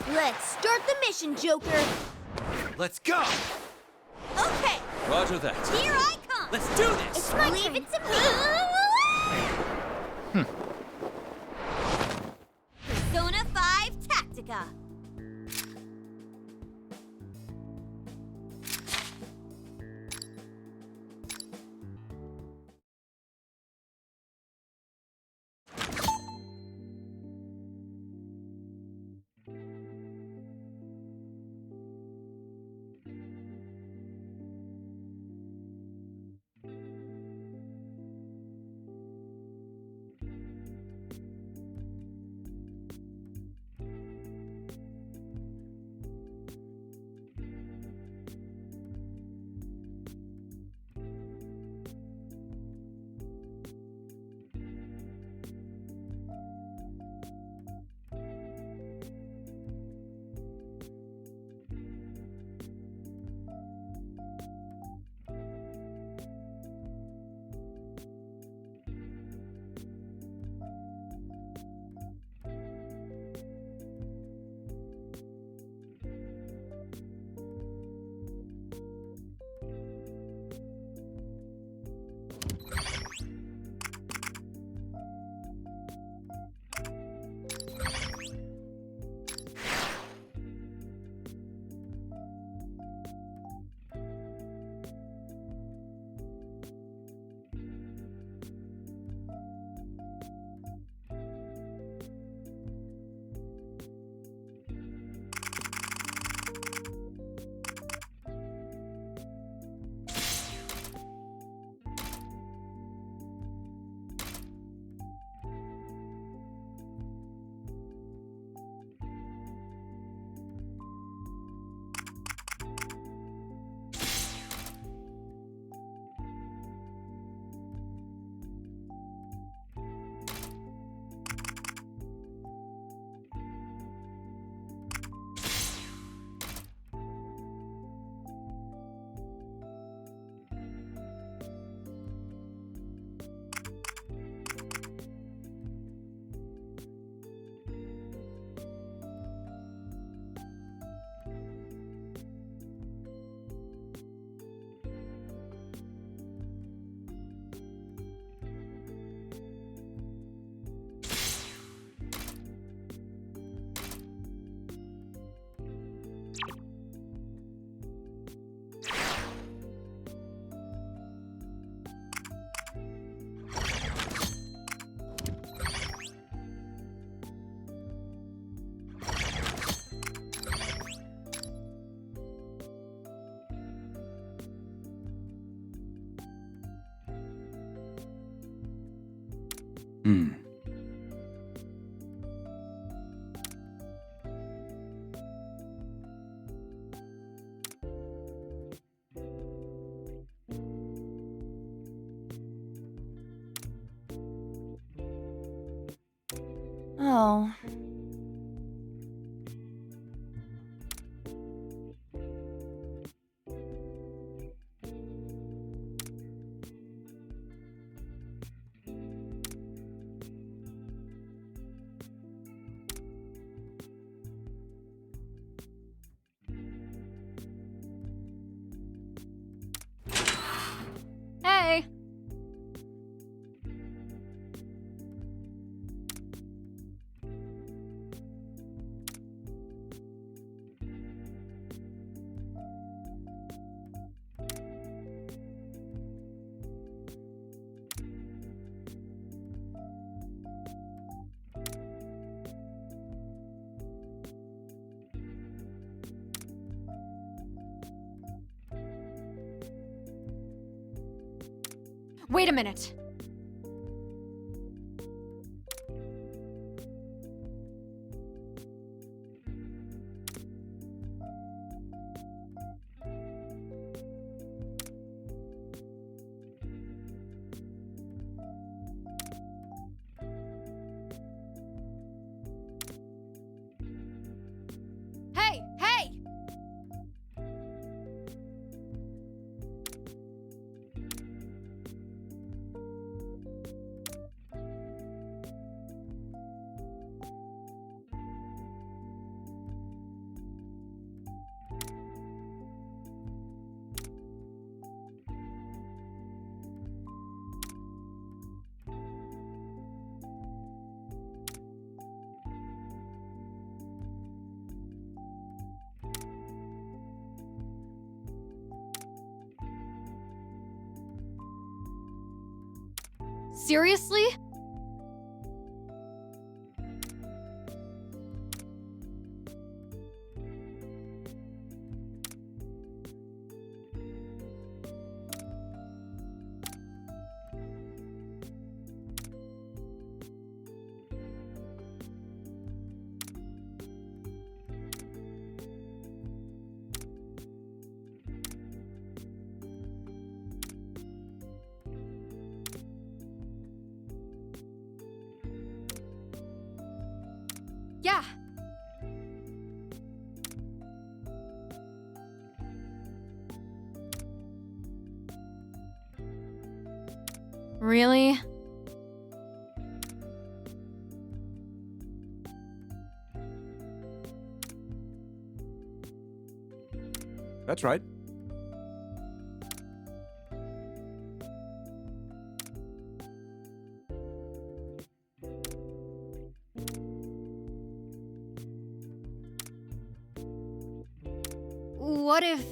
Let's start the mission, Joker. Let's go! Okay, Roger that. here I come. Let's do this! It's my Leave it to me. Persona 5 Tactica. Oh. Hey. Wait a minute. Hey, hey! Seriously? Yeah. Really? That's right. What if...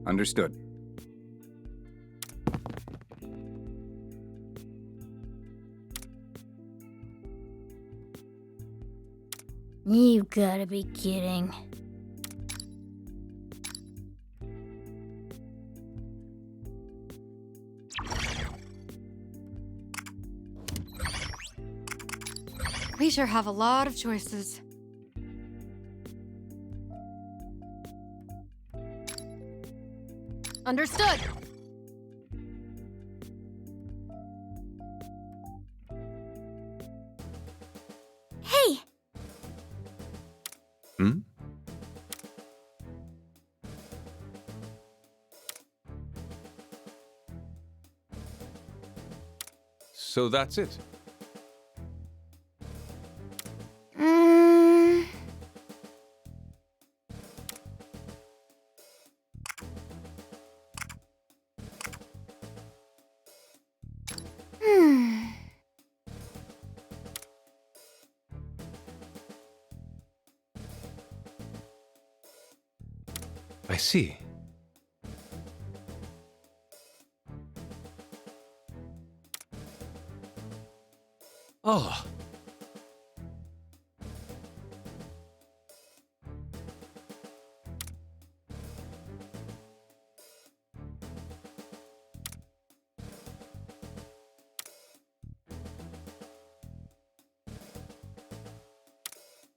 Understood. You gotta be kidding. We sure have a lot of choices. Understood. Hey! Hmm? So that's it. Mm. Hmm. I see. Oh.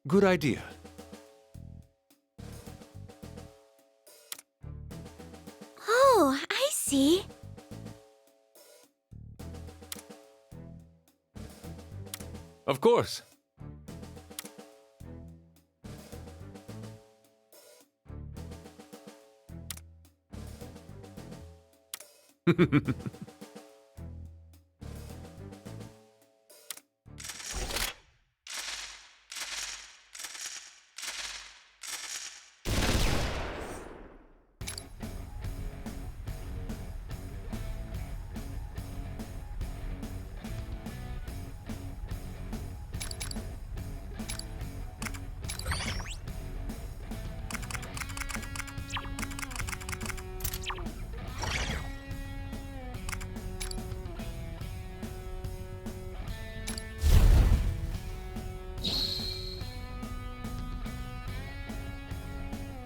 Good idea. Oh, I see. Of course.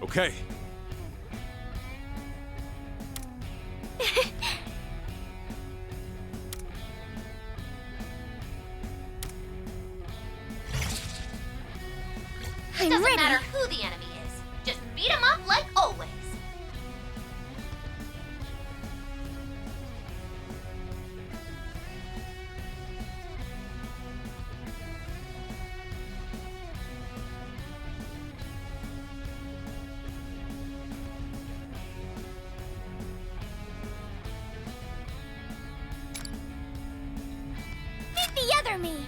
Okay. I'm Doesn't ready. matter who the enemy is. Just beat 'em up like always. Beat the other me.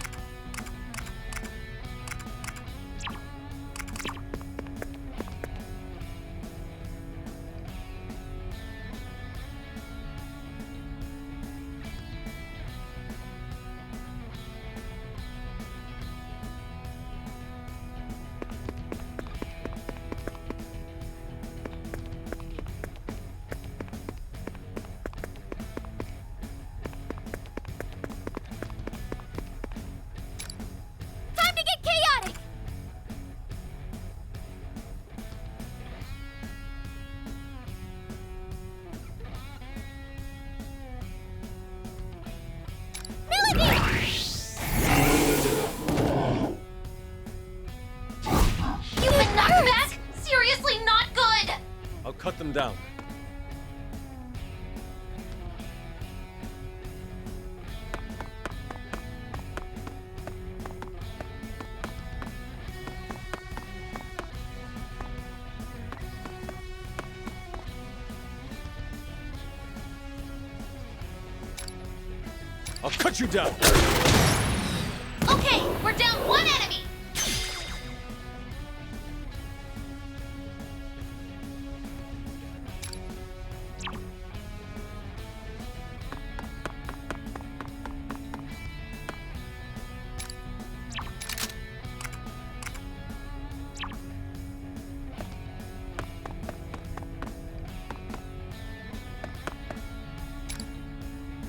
I'll cut you down. Okay, we're down one enemy.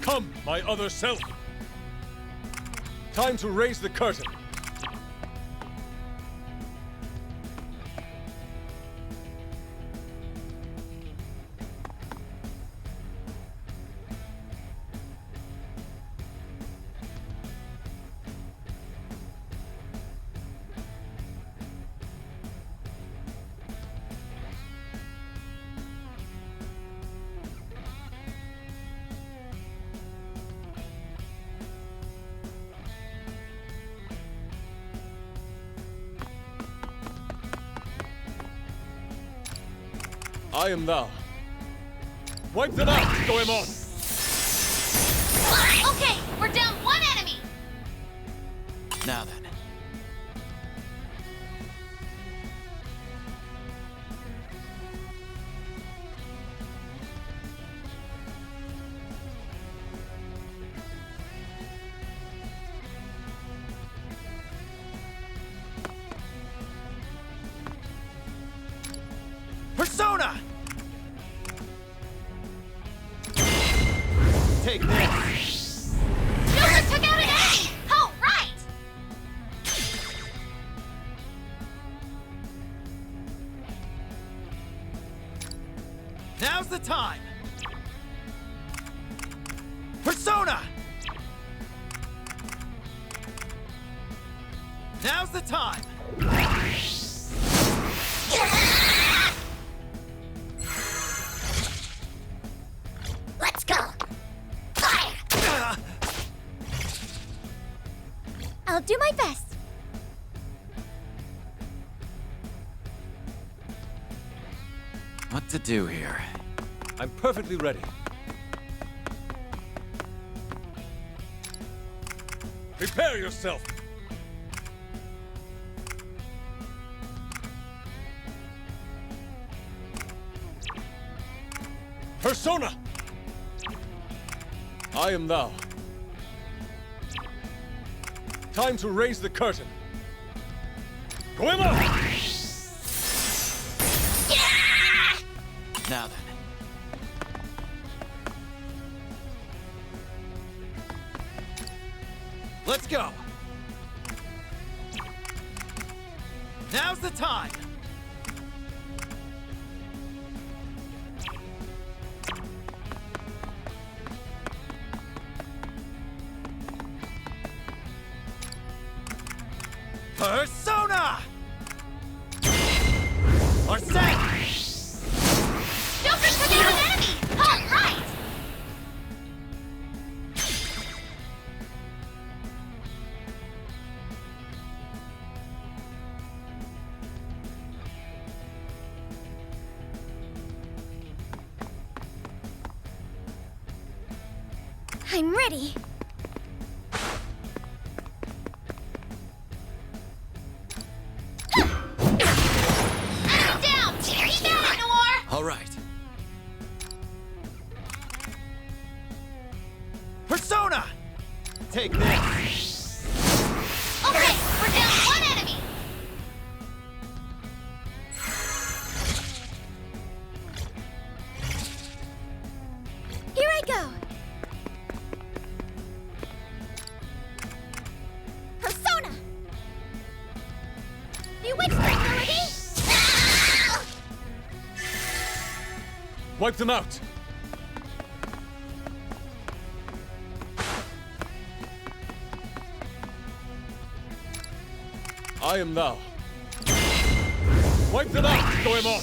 Come, my other self. Time to raise the curtain. I am thou. Wipe them out, Goemon! Okay, we're down one enemy. Now then. Persona! Take this. Joker took out an enemy. Oh, right. Now's the time. Persona! Now's the time. Let's go. Fire. I'll do my best. What to do here? I'm perfectly ready. Prepare yourself. Persona! I am thou. Time to raise the curtain. Goemon! Now then. Let's go. Now's the time. Persona! Or say! Joker took out an enemy. Oh, right. I'm ready. Enemy down. Keep at it, Noir. All right. Persona! Take this. Okay, we're down one enemy. Here I go. Persona. Bewitched ability. Wipe them out. I am thou. Wipe them out, Goemon!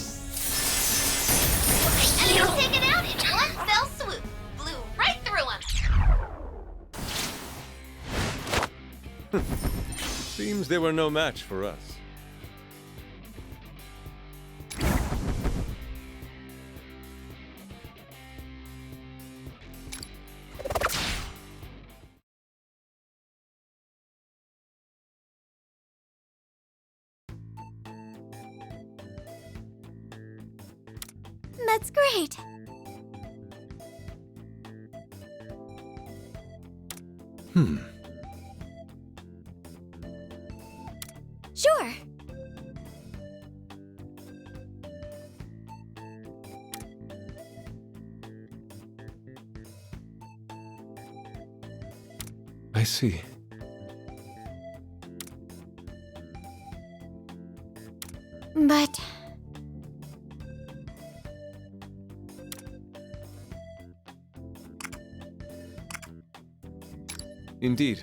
Enemy was taken out in one fell swoop. Blew right through him. Seems they were no match for us. That's great. Sure. I see. But Indeed.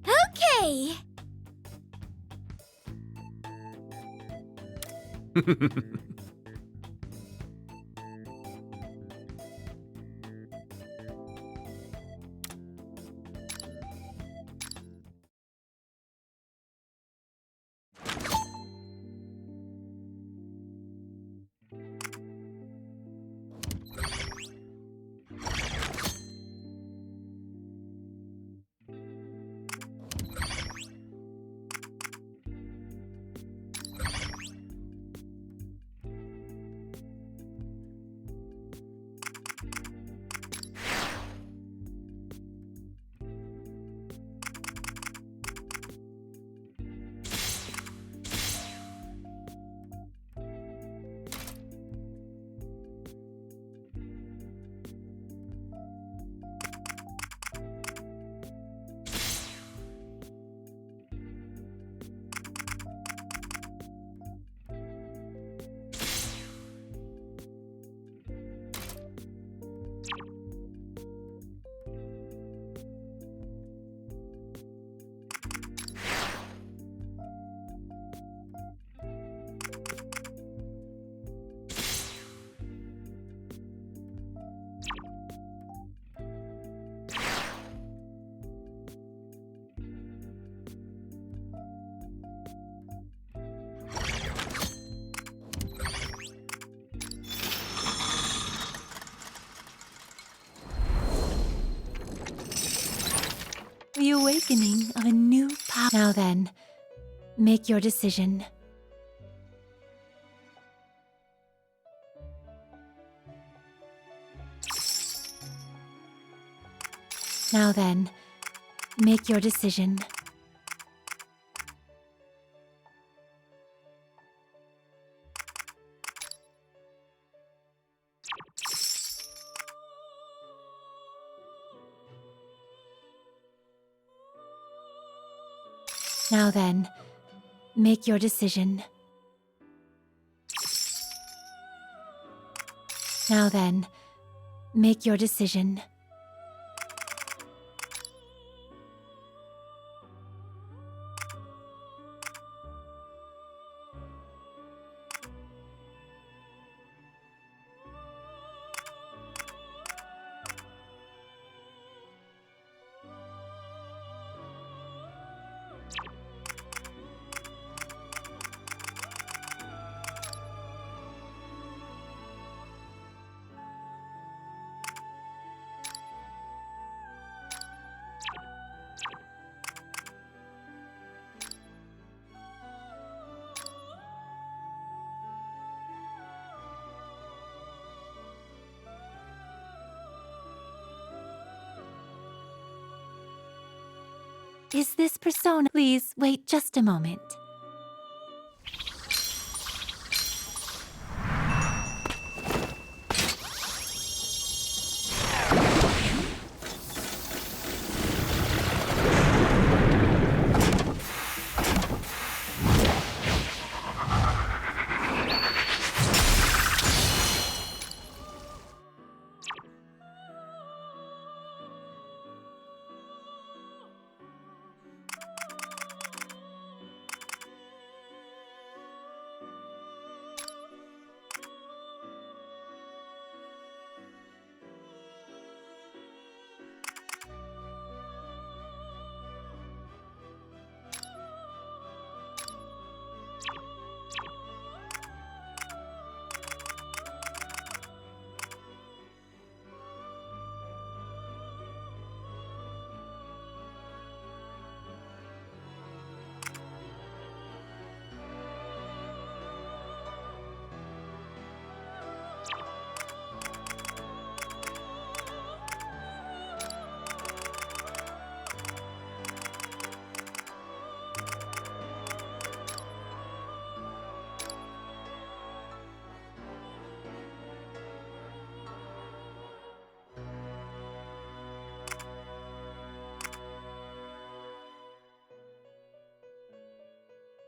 okay. The awakening of a new power. Now then, make your decision. Now then, make your decision. Now then, make your decision. Now then, make your decision. Is this persona? Please wait just a moment.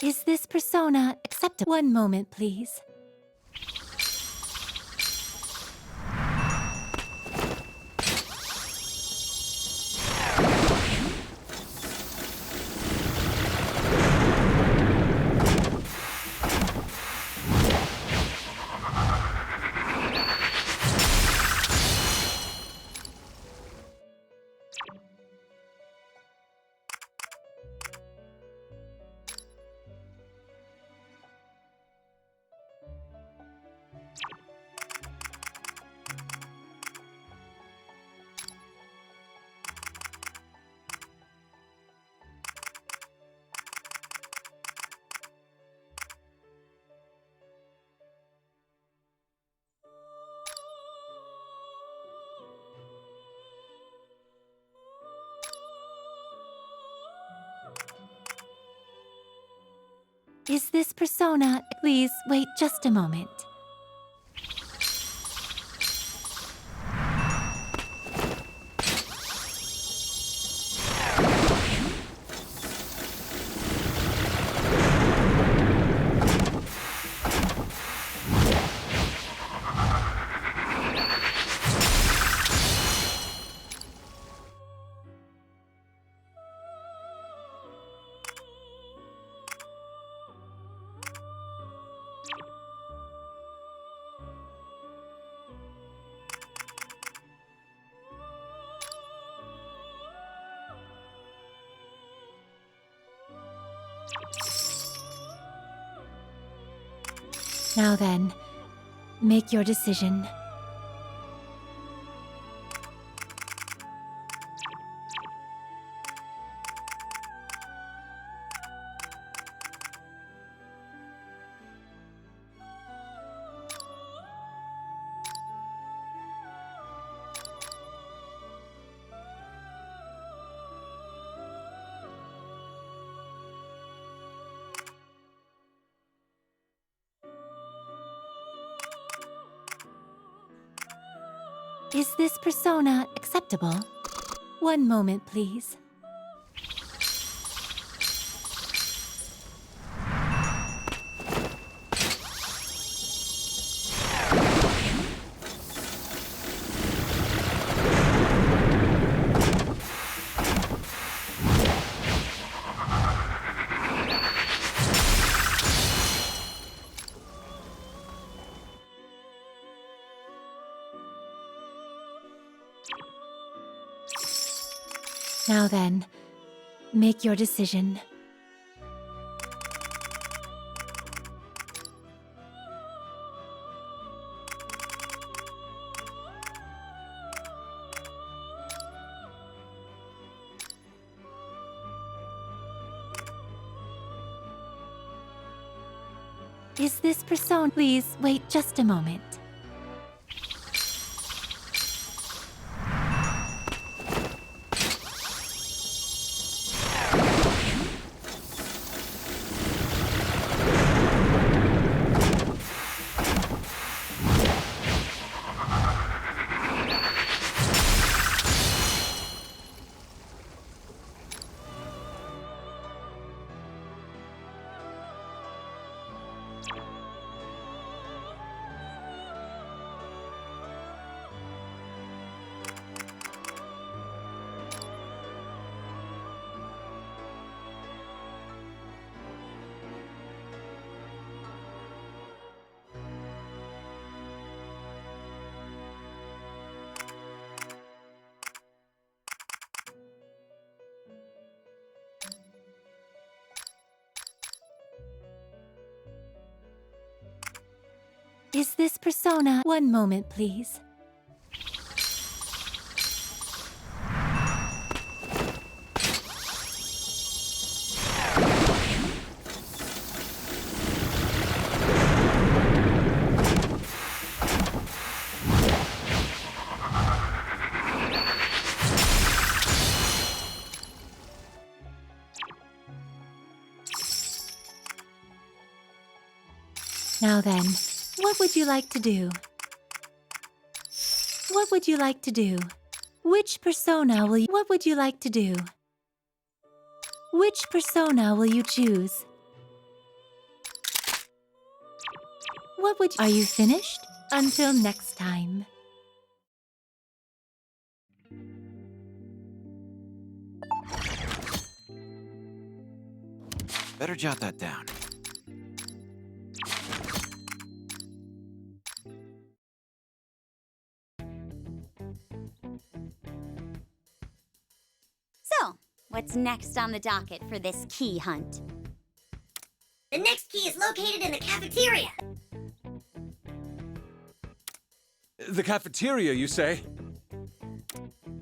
Is this persona acceptable? One moment, please. Is this persona? Please wait just a moment. Now then, make your decision. Is this persona acceptable? One moment, please. Now then, make your decision. Is this persona? Please wait just a moment. Is this persona? One moment, please. Now then, what would you like to do? What would you like to do? Which persona will you... What would you like to do? Which persona will you choose? What would you... Are you finished? Until next time. Better jot that down. So, what's next on the docket for this key hunt? The next key is located in the cafeteria. The cafeteria, you say?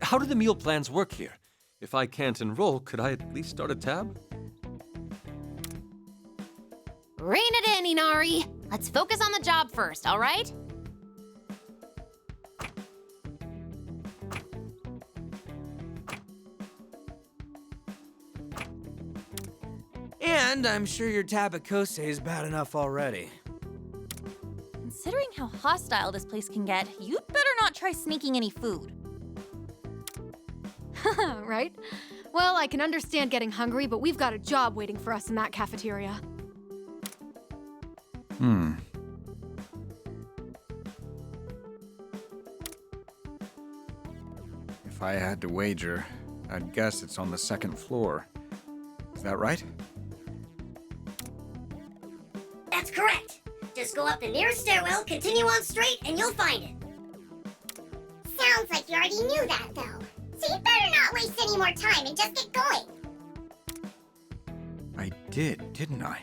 How do the meal plans work here? If I can't enroll, could I at least start a tab? Rein it in, Inari. Let's focus on the job first, all right? And I'm sure your tabakose is bad enough already. Considering how hostile this place can get, you'd better not try sneaking any food. Right? Well, I can understand getting hungry, but we've got a job waiting for us in that cafeteria. If I had to wager, I'd guess it's on the second floor. Is that right? That's correct. Just go up the nearest stairwell, continue on straight, and you'll find it. Sounds like you already knew that, though. So you better not waste any more time and just get going. I did, didn't I?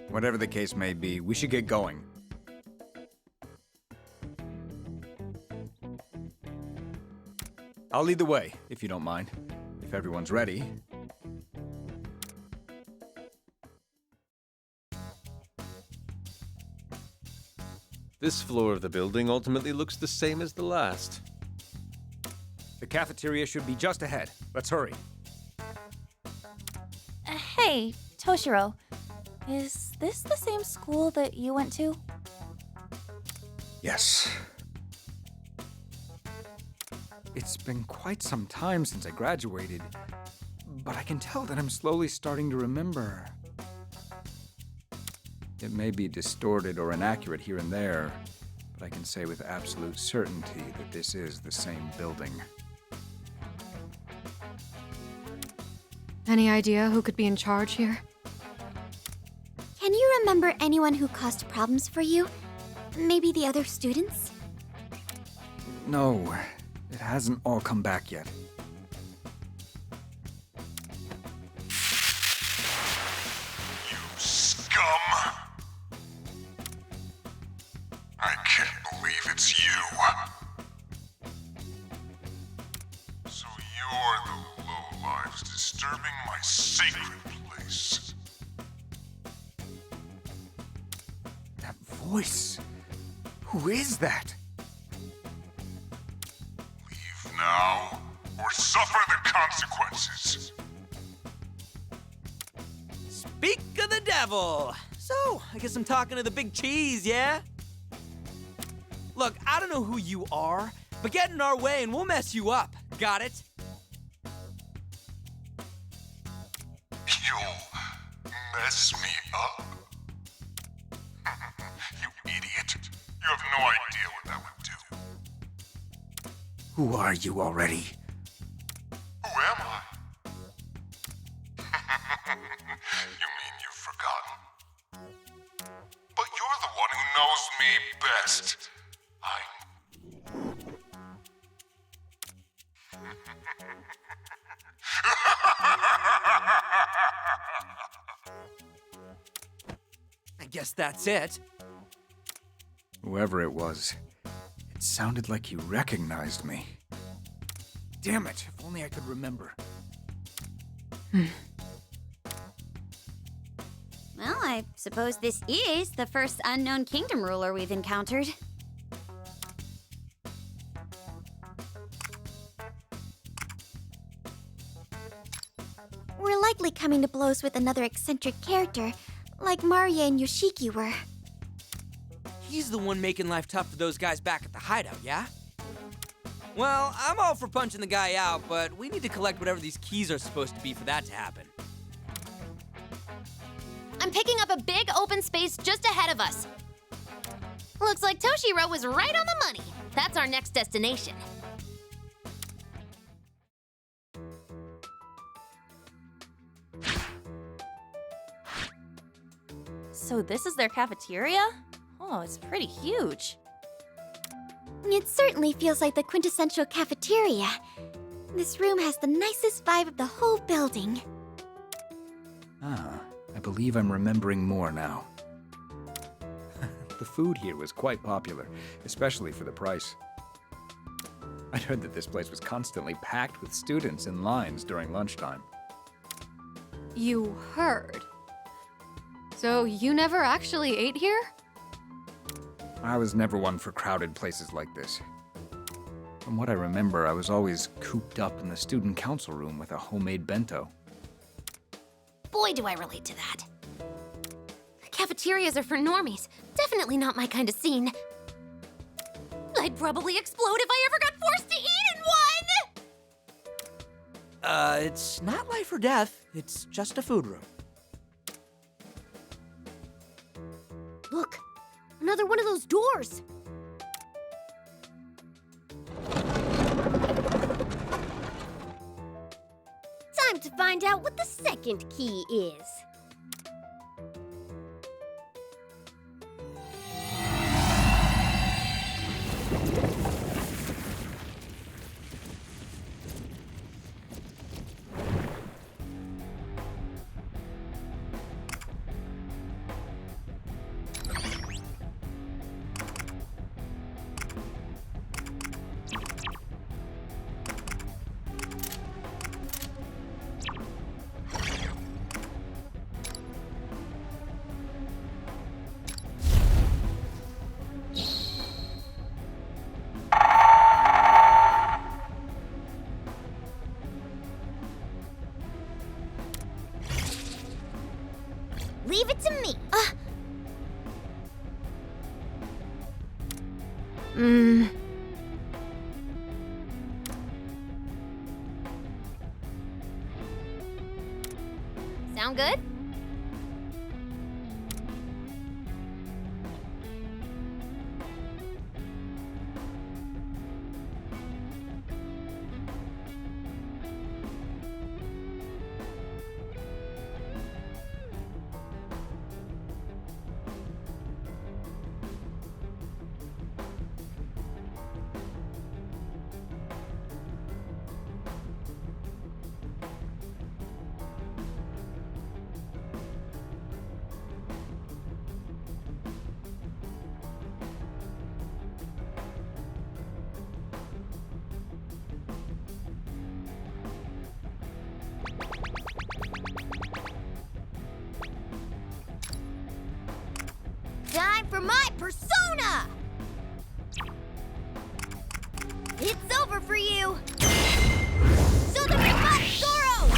Whatever the case may be, we should get going. I'll lead the way, if you don't mind. If everyone's ready. This floor of the building ultimately looks the same as the last. The cafeteria should be just ahead. Let's hurry. Hey, Toshiro. Is this the same school that you went to? Yes. It's been quite some time since I graduated, but I can tell that I'm slowly starting to remember. It may be distorted or inaccurate here and there, but I can say with absolute certainty that this is the same building. Any idea who could be in charge here? Can you remember anyone who caused problems for you? Maybe the other students? No, it hasn't all come back yet. You scum! I can't believe it's you. So you're the lowlives disturbing my sacred place. That voice. Who is that? Leave now, or suffer the consequences. Speak of the devil! So, I guess I'm talking to the big cheese, yeah? Look, I don't know who you are, but get in our way and we'll mess you up. Got it? You'll mess me up? You idiot. You have no idea what that would do. Who are you already? Who am I? You mean you've forgotten? But you're the one who knows me best. I guess that's it. Whoever it was, it sounded like he recognized me. Damn it, if only I could remember. Well, I suppose this is the first unknown kingdom ruler we've encountered. We're likely coming to blows with another eccentric character, like Maria and Yoshiki were. He's the one making life tough for those guys back at the hideout, yeah? Well, I'm all for punching the guy out, but we need to collect whatever these keys are supposed to be for that to happen. picking up a big open space just ahead of us. Looks like Toshiro was right on the money. That's our next destination. So this is their cafeteria? Oh, it's pretty huge. It certainly feels like the quintessential cafeteria. This room has the nicest vibe of the whole building. Ah, I believe I'm remembering more now. The food here was quite popular, especially for the price. I'd heard that this place was constantly packed with students in lines during lunchtime. You heard. So you never actually ate here? I was never one for crowded places like this. From what I remember, I was always cooped up in the student council room with a homemade bento. Boy, do I relate to that. Cafeterias are for normies. Definitely not my kind of scene. I'd probably explode if I ever got forced to eat in one! It's not life or death. It's just a food room. Look, another one of those doors. Time to find out what the second key is. Leave it to me. Sound good? Time for my persona! It's over for you! So the remote Zoro!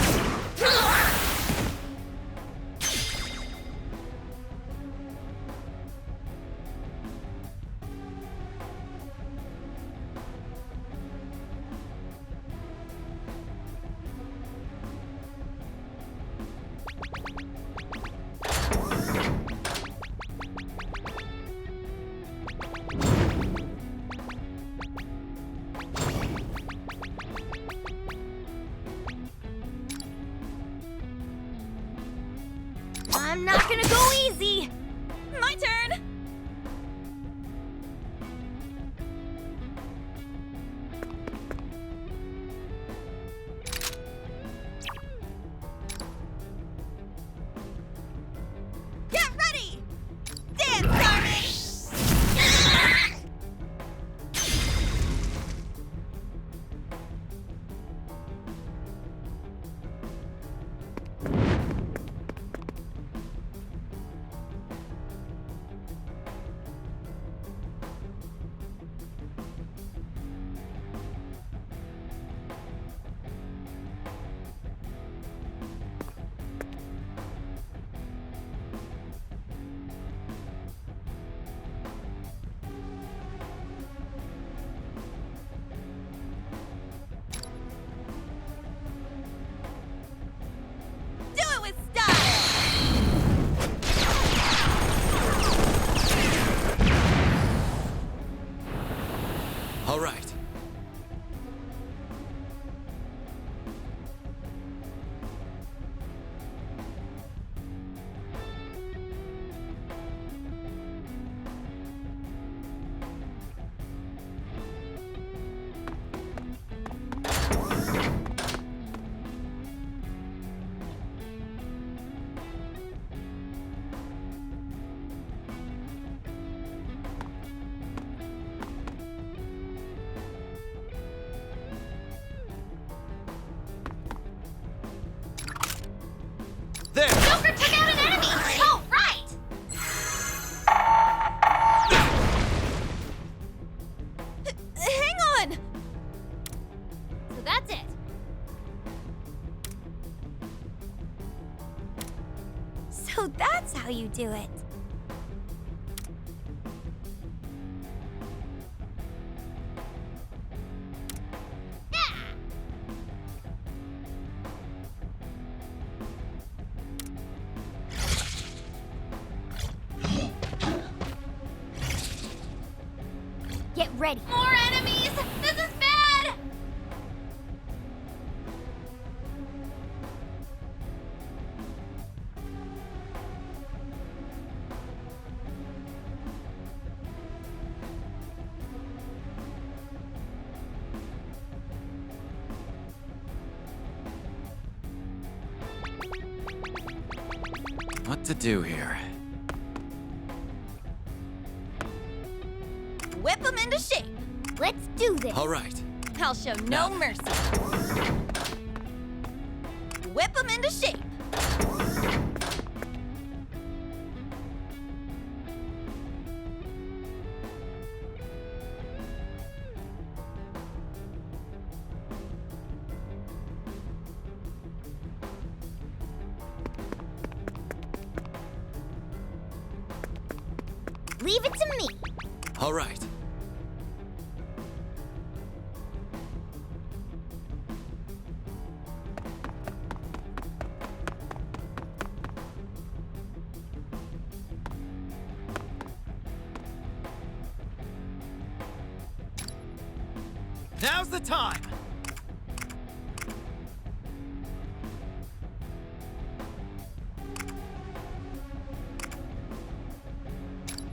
I'm not gonna go easy! My turn! Get ready! Dance, Carmen! So that's how you do it. Get ready. More enemies! This is bad! What to do here? Whip them into shape. Let's do this. All right. I'll show no mercy. Whip them into shape. Leave it to me. All right. Now's the time!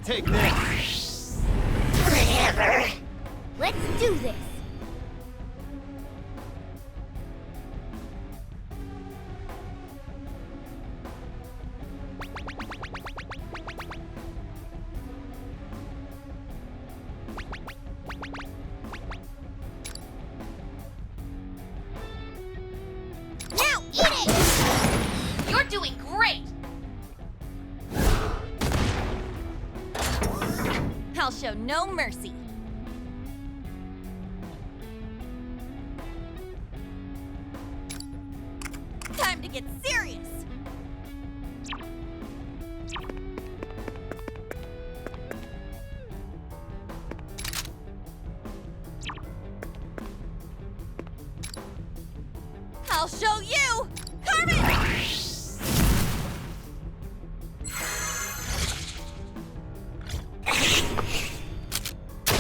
Take this! Whatever. Let's do this. Now eat it! You're doing great! I'll show no mercy. Time to get serious. I'll show you! Carmen!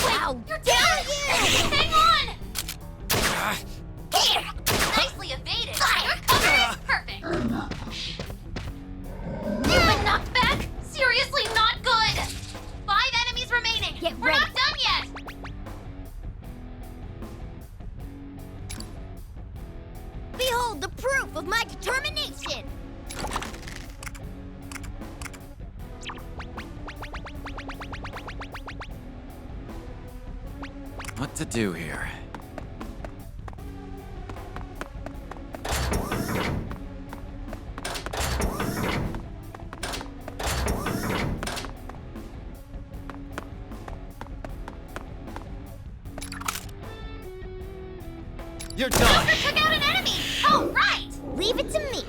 Wow, You're down! Hang on! Here! Nicely evaded! Your cover is perfect! You've been knocked back? Seriously not good! 5 enemies remaining! Get We're ready. not done yet! Behold the proof of my determination. What to do here? You're done! Joker took out an enemy! Oh, right! Leave it to me.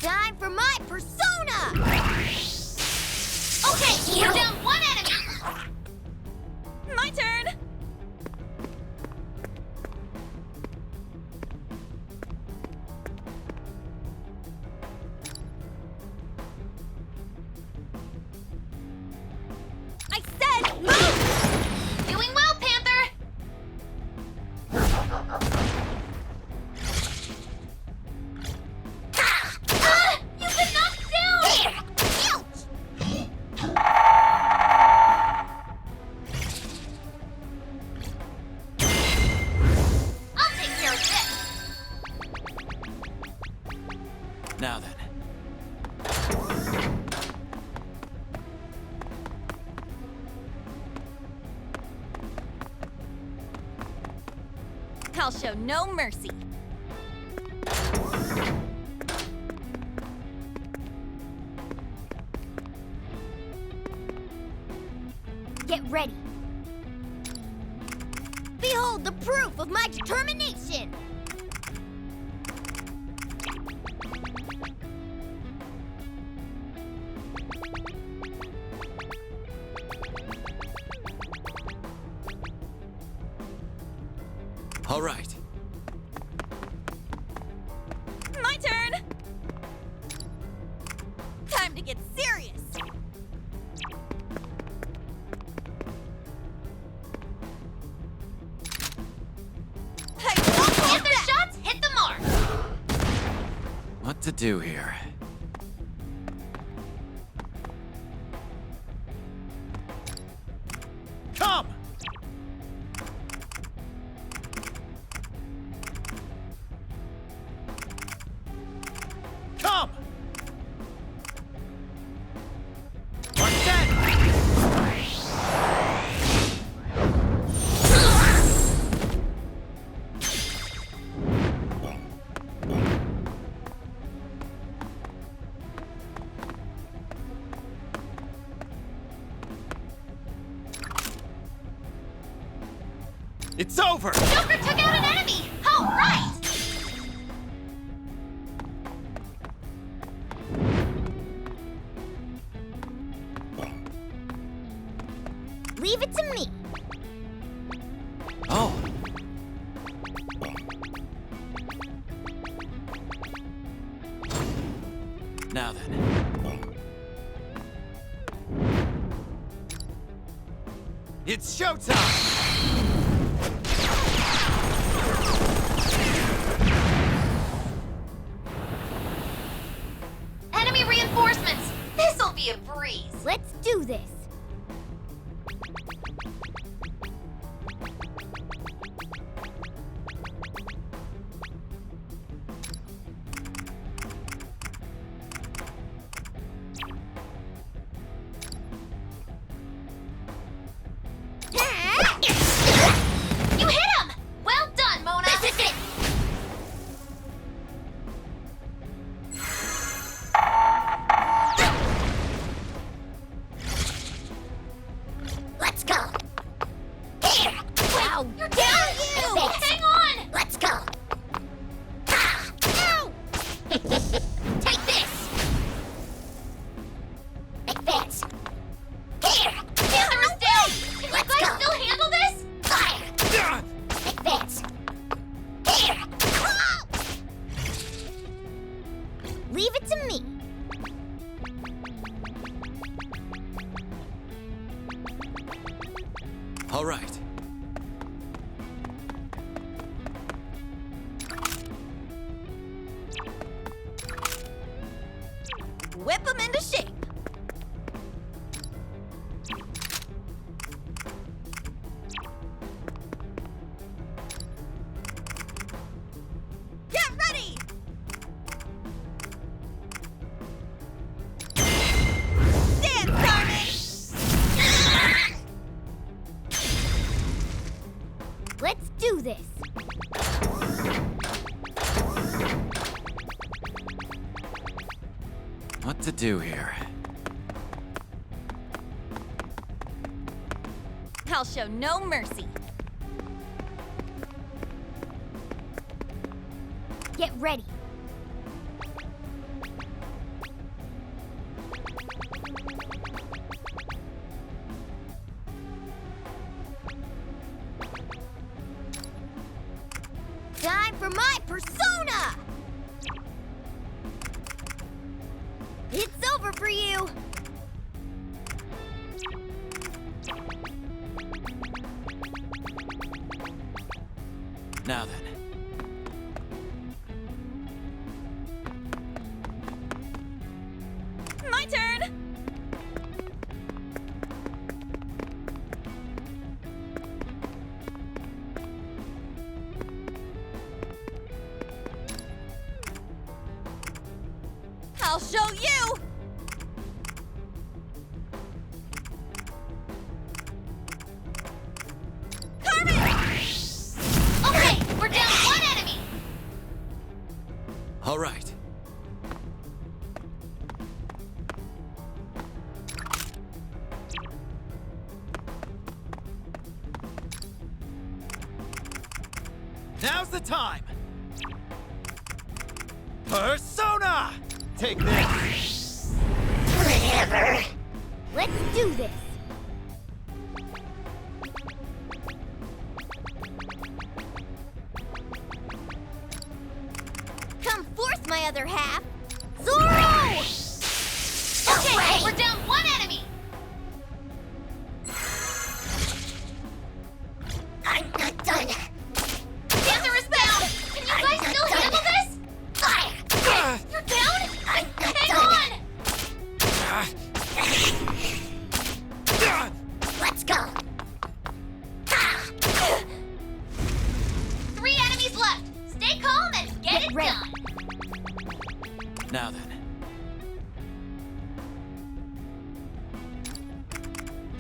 Time for my persona! Okay, we're down 1 enemy! My turn! I said move! Doing well, Panther! Ah! You've been knocked down! Here! Ouch! I'll show no mercy. Get ready. Behold the proof of my determination! All right. My turn! Time to get serious! Get their shots, hit the mark! What to do here? Come! Come! What's that? It's over! Joker took out an enemy! All right! Leave it to me. Oh. Now then. It's showtime! Enemy reinforcements! This'll be a breeze! Let's do this. You hit him! Well done, Mona! This is it! Let's go! Here! Wow! You're down! Thanks. Hang on! Let's go! Ah! Ow! Take this! Advance! Here! Panther is down! Can you Let's guys go. still handle this? Fire! Advance! Here! Ah! Leave it to me. All right. Whip them into shape. Get ready! Dance, Carmen! Let's do this. What to do here? I'll show no mercy. Get ready. Time for my persona! It's over for you! Now then. My turn! I'll show you! Okay, we're down! time! Persona! Take this! Whatever. Let's do this. Come forth, my other half. Zoro! Okay, we're down one enemy! I'm not done. Panther is down! Can you guys still handle this? Fire! You're down? I'm not Hang done. on! Let's go. Ha! 3 enemies left! Stay calm and get it ready. done! Now then.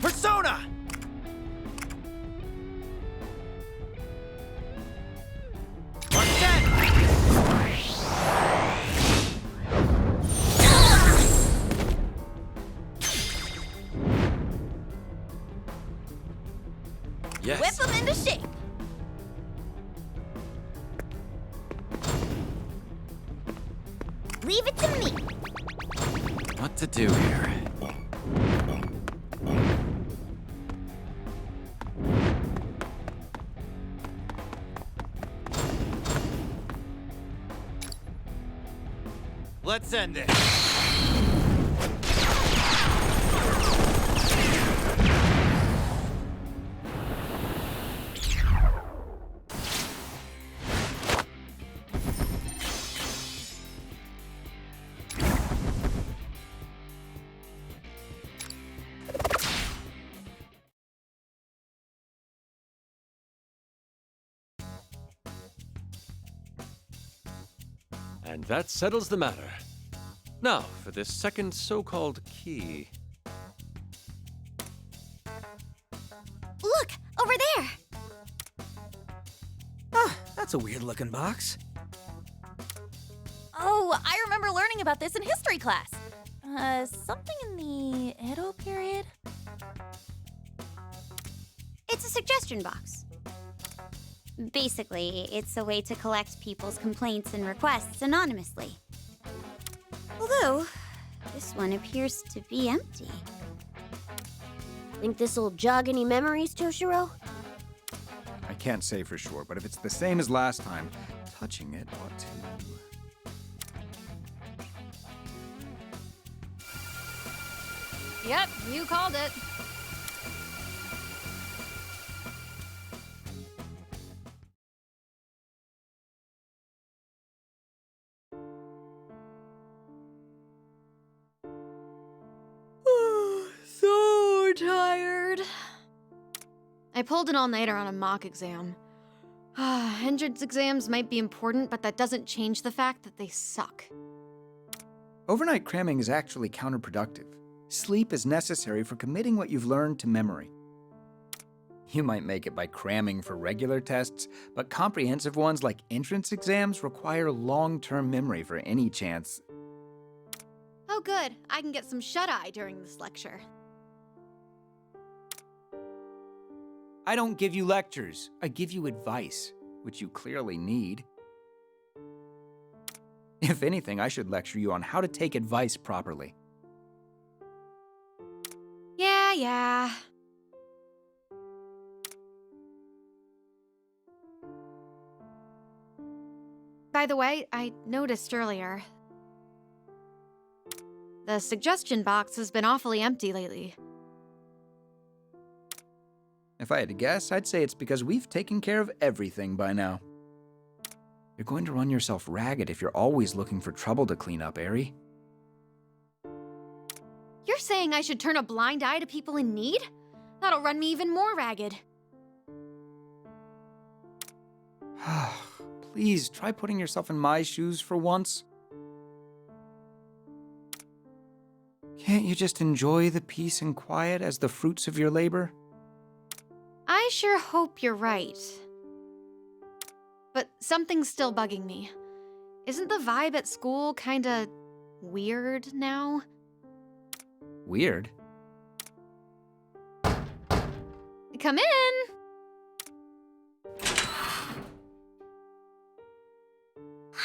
Persona! Yes. Whip them into shape. Leave it to me. What to do here? Let's end this. And that settles the matter. Now, for this second so-called key. Look, over there. Ah, that's a weird-looking box. Oh, I remember learning about this in history class. Something in the Edo period? It's a suggestion box. Basically, it's a way to collect people's complaints and requests anonymously. Although, this one appears to be empty. Think this'll jog any memories, Toshiro? I can't say for sure, but if it's the same as last time, touching it ought to... Yep, you called it. So tired. I pulled an all-nighter on a mock exam. Entrance exams might be important, but that doesn't change the fact that they suck. Overnight cramming is actually counterproductive. Sleep is necessary for committing what you've learned to memory. You might make it by cramming for regular tests, but comprehensive ones like entrance exams require long-term memory for any chance. Oh good, I can get some shut-eye during this lecture. I don't give you lectures. I give you advice, which you clearly need. If anything, I should lecture you on how to take advice properly. Yeah. By the way, I noticed earlier. The suggestion box has been awfully empty lately. If I had to guess, I'd say it's because we've taken care of everything by now. You're going to run yourself ragged if you're always looking for trouble to clean up, Eri. You're saying I should turn a blind eye to people in need? That'll run me even more ragged. Please, try putting yourself in my shoes for once. Can't you just enjoy the peace and quiet as the fruits of your labor? I sure hope you're right. But something's still bugging me. Isn't the vibe at school kinda weird now? Weird? Come in!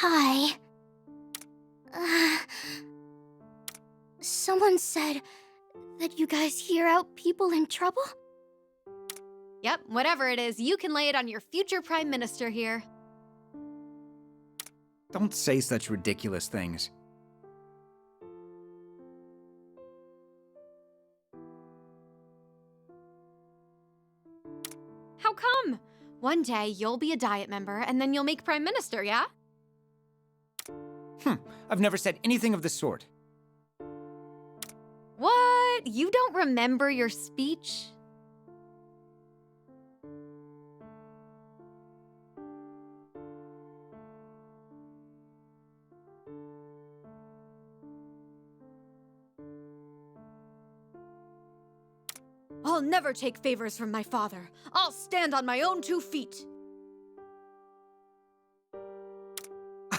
Hi. Someone said that you guys hear out people in trouble? Yep, whatever it is, you can lay it on your future Prime Minister here. Don't say such ridiculous things. How come? One day you'll be a Diet member and then you'll make Prime Minister, yeah? I've never said anything of the sort. What? You don't remember your speech? I'll never take favors from my father. I'll stand on my own 2 feet.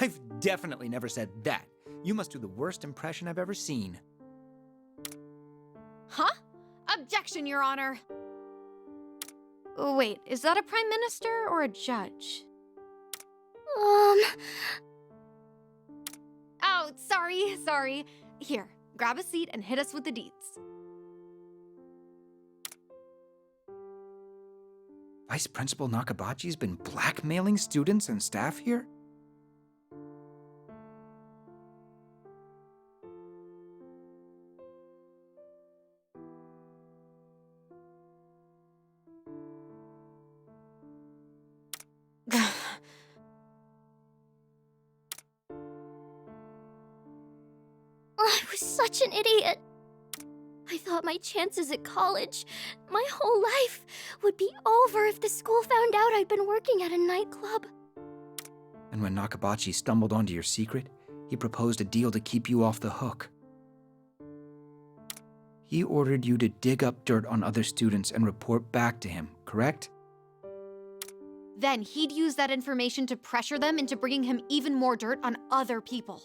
I've definitely never said that. You must do the worst impression I've ever seen. Huh? Objection, Your Honor. Wait, is that a Prime Minister or a judge? Oh, sorry. Here, grab a seat and hit us with the deeds. Vice Principal Nakabachi's been blackmailing students and staff here? I was such an idiot. I thought my chances at college, my whole life, would be over if the school found out I'd been working at a nightclub. And when Nakabachi stumbled onto your secret, he proposed a deal to keep you off the hook. He ordered you to dig up dirt on other students and report back to him, correct? Then he'd use that information to pressure them into bringing him even more dirt on other people.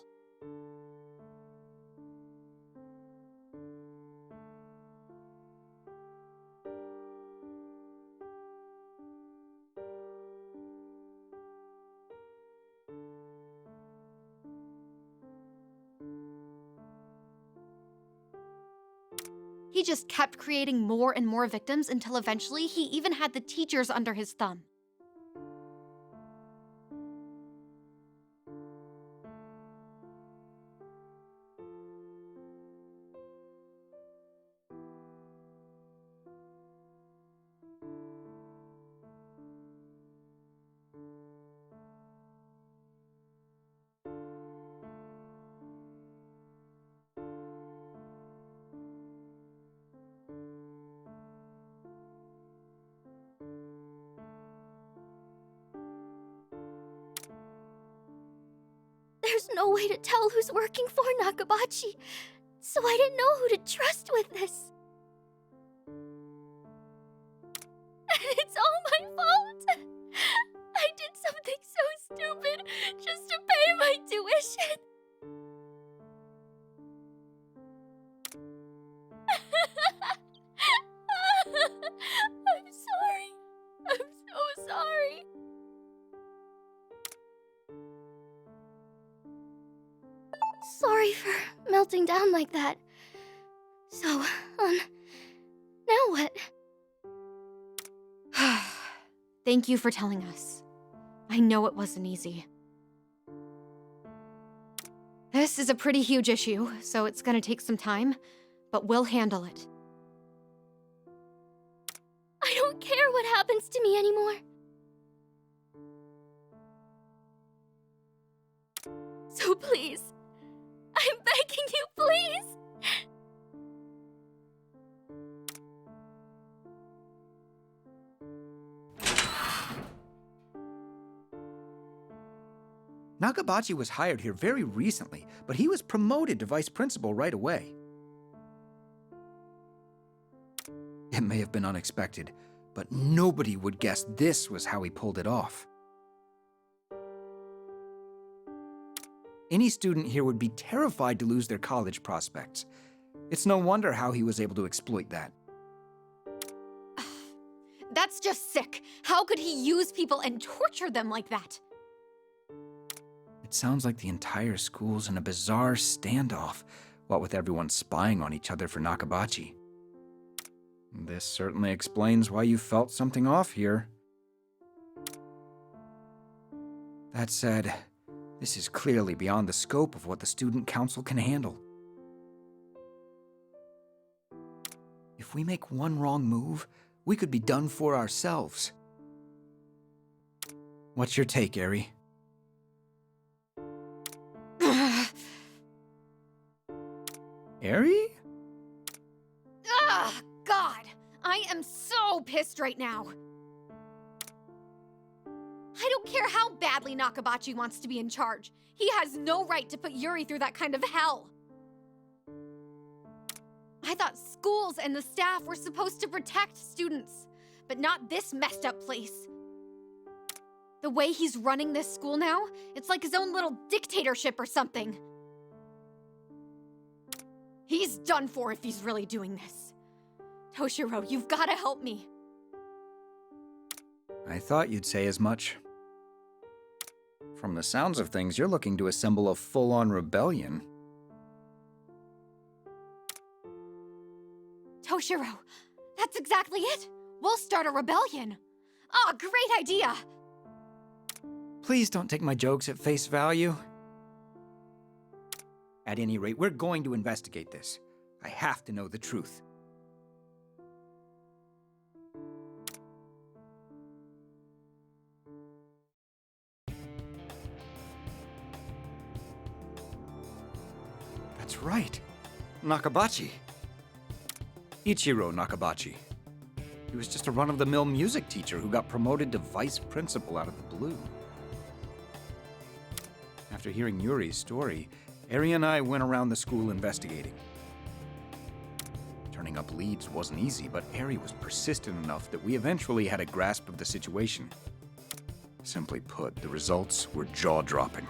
He just kept creating more and more victims until eventually he even had the teachers under his thumb. There's no way to tell who's working for Nakabachi, so I didn't know who to trust with this. And it's all my fault. I did something so stupid just to pay my tuition. I'm sorry. I'm so sorry. Sorry for melting down like that. So, now what? Thank you for telling us. I know it wasn't easy. This is a pretty huge issue, so it's gonna take some time, but we'll handle it. I don't care what happens to me anymore. So please, I'm begging you, please! Nakabachi was hired here very recently, but he was promoted to vice principal right away. It may have been unexpected, but nobody would guess this was how he pulled it off. Any student here would be terrified to lose their college prospects. It's no wonder how he was able to exploit that. That's just sick. How could he use people and torture them like that? It sounds like the entire school's in a bizarre standoff, what with everyone spying on each other for Nakabachi. This certainly explains why you felt something off here. That said, this is clearly beyond the scope of what the student council can handle. If we make one wrong move, we could be done for ourselves. What's your take, Eri? Eri? Ugh, God! I am so pissed right now. I don't care how badly Nakabachi wants to be in charge. He has no right to put Yuri through that kind of hell. I thought schools and the staff were supposed to protect students, but not this messed up place. The way he's running this school now, it's like his own little dictatorship or something. He's done for if he's really doing this. Toshiro, you've got to help me. I thought you'd say as much. From the sounds of things, you're looking to assemble a full-on rebellion. Toshiro, that's exactly it. We'll start a rebellion. Ah, great idea. Please don't take my jokes at face value. At any rate, we're going to investigate this. I have to know the truth. That's right. Nakabachi. Ichiro Nakabachi. He was just a run-of-the-mill music teacher who got promoted to vice principal out of the blue. After hearing Yuri's story, Eri and I went around the school investigating. Turning up leads wasn't easy, but Eri was persistent enough that we eventually had a grasp of the situation. Simply put, the results were jaw-dropping.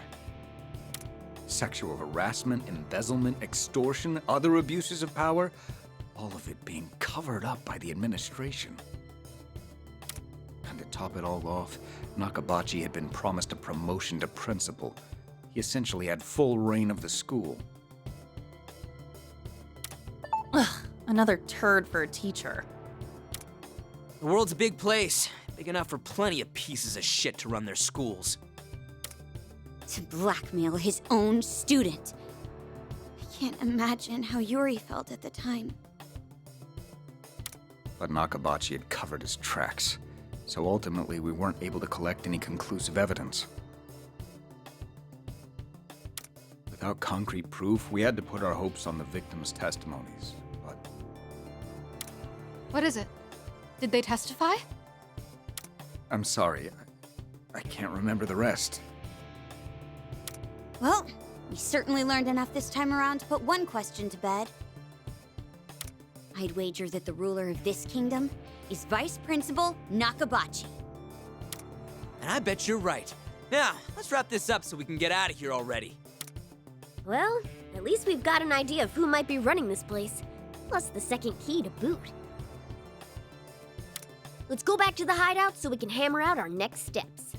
Sexual harassment, embezzlement, extortion, other abuses of power, all of it being covered up by the administration. And to top it all off, Nakabachi had been promised a promotion to principal. He essentially had full reign of the school. Ugh, another turd for a teacher. The world's a big place, big enough for plenty of pieces of shit to run their schools. To blackmail his own student. I can't imagine how Yuri felt at the time. But Nakabachi had covered his tracks, so ultimately we weren't able to collect any conclusive evidence. Without concrete proof, we had to put our hopes on the victims' testimonies, but... What is it? Did they testify? I'm sorry, I can't remember the rest. Well, we certainly learned enough this time around to put one question to bed. I'd wager that the ruler of this kingdom is Vice Principal Nakabachi. And I bet you're right. Now, let's wrap this up so we can get out of here already. Well, at least we've got an idea of who might be running this place. Plus the second key to boot. Let's go back to the hideout so we can hammer out our next steps.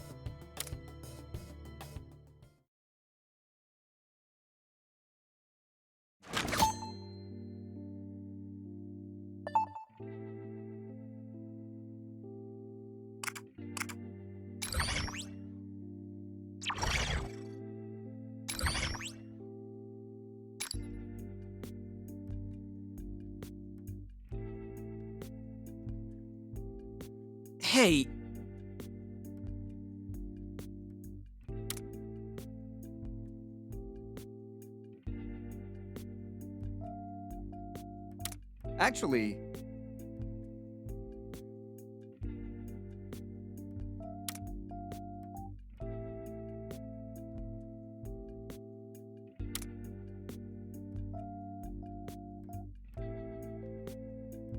Hey. Actually...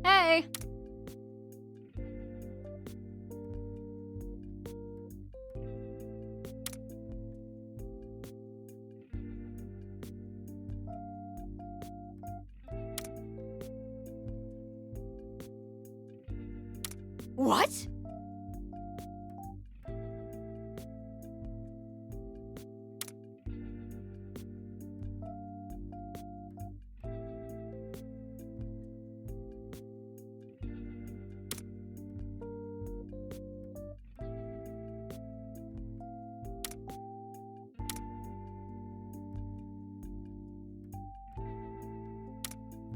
Hey! What?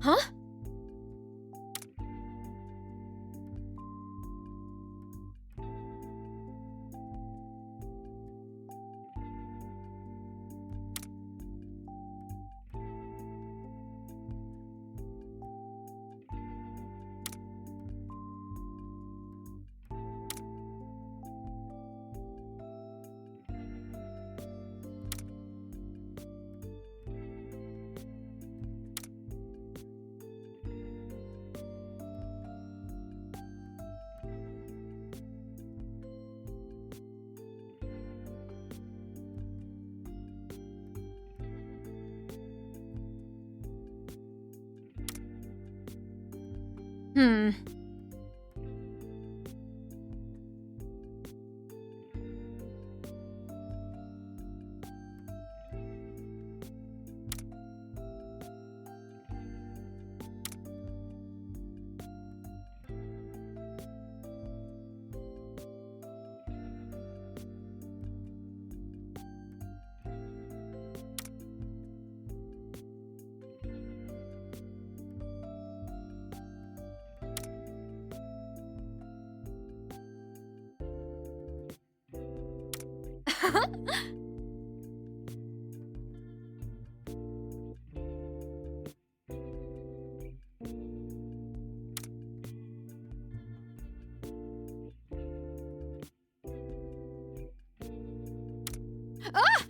Huh? Hmm. Ah!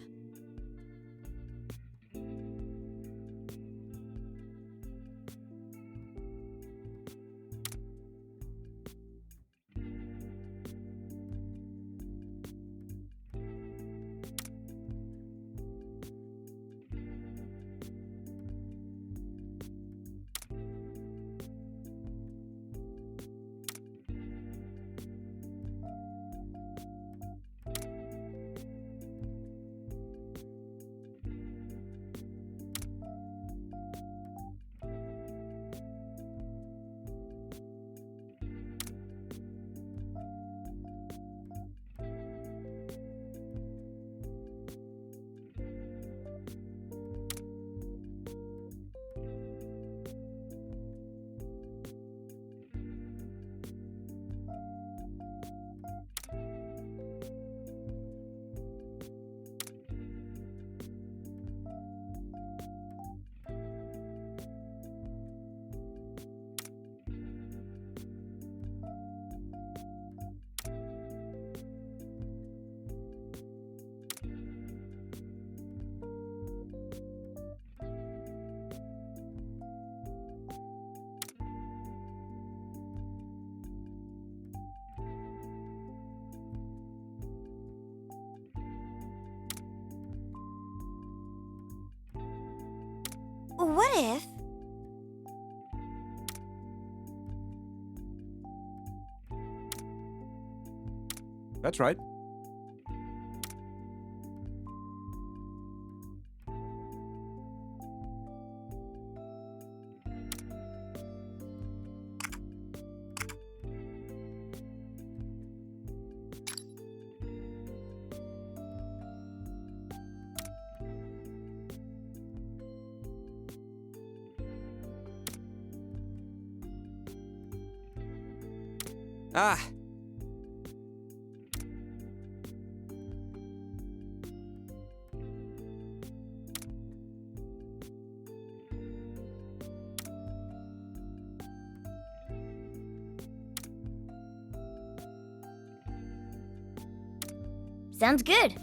What if... That's right. Ah. Sounds good.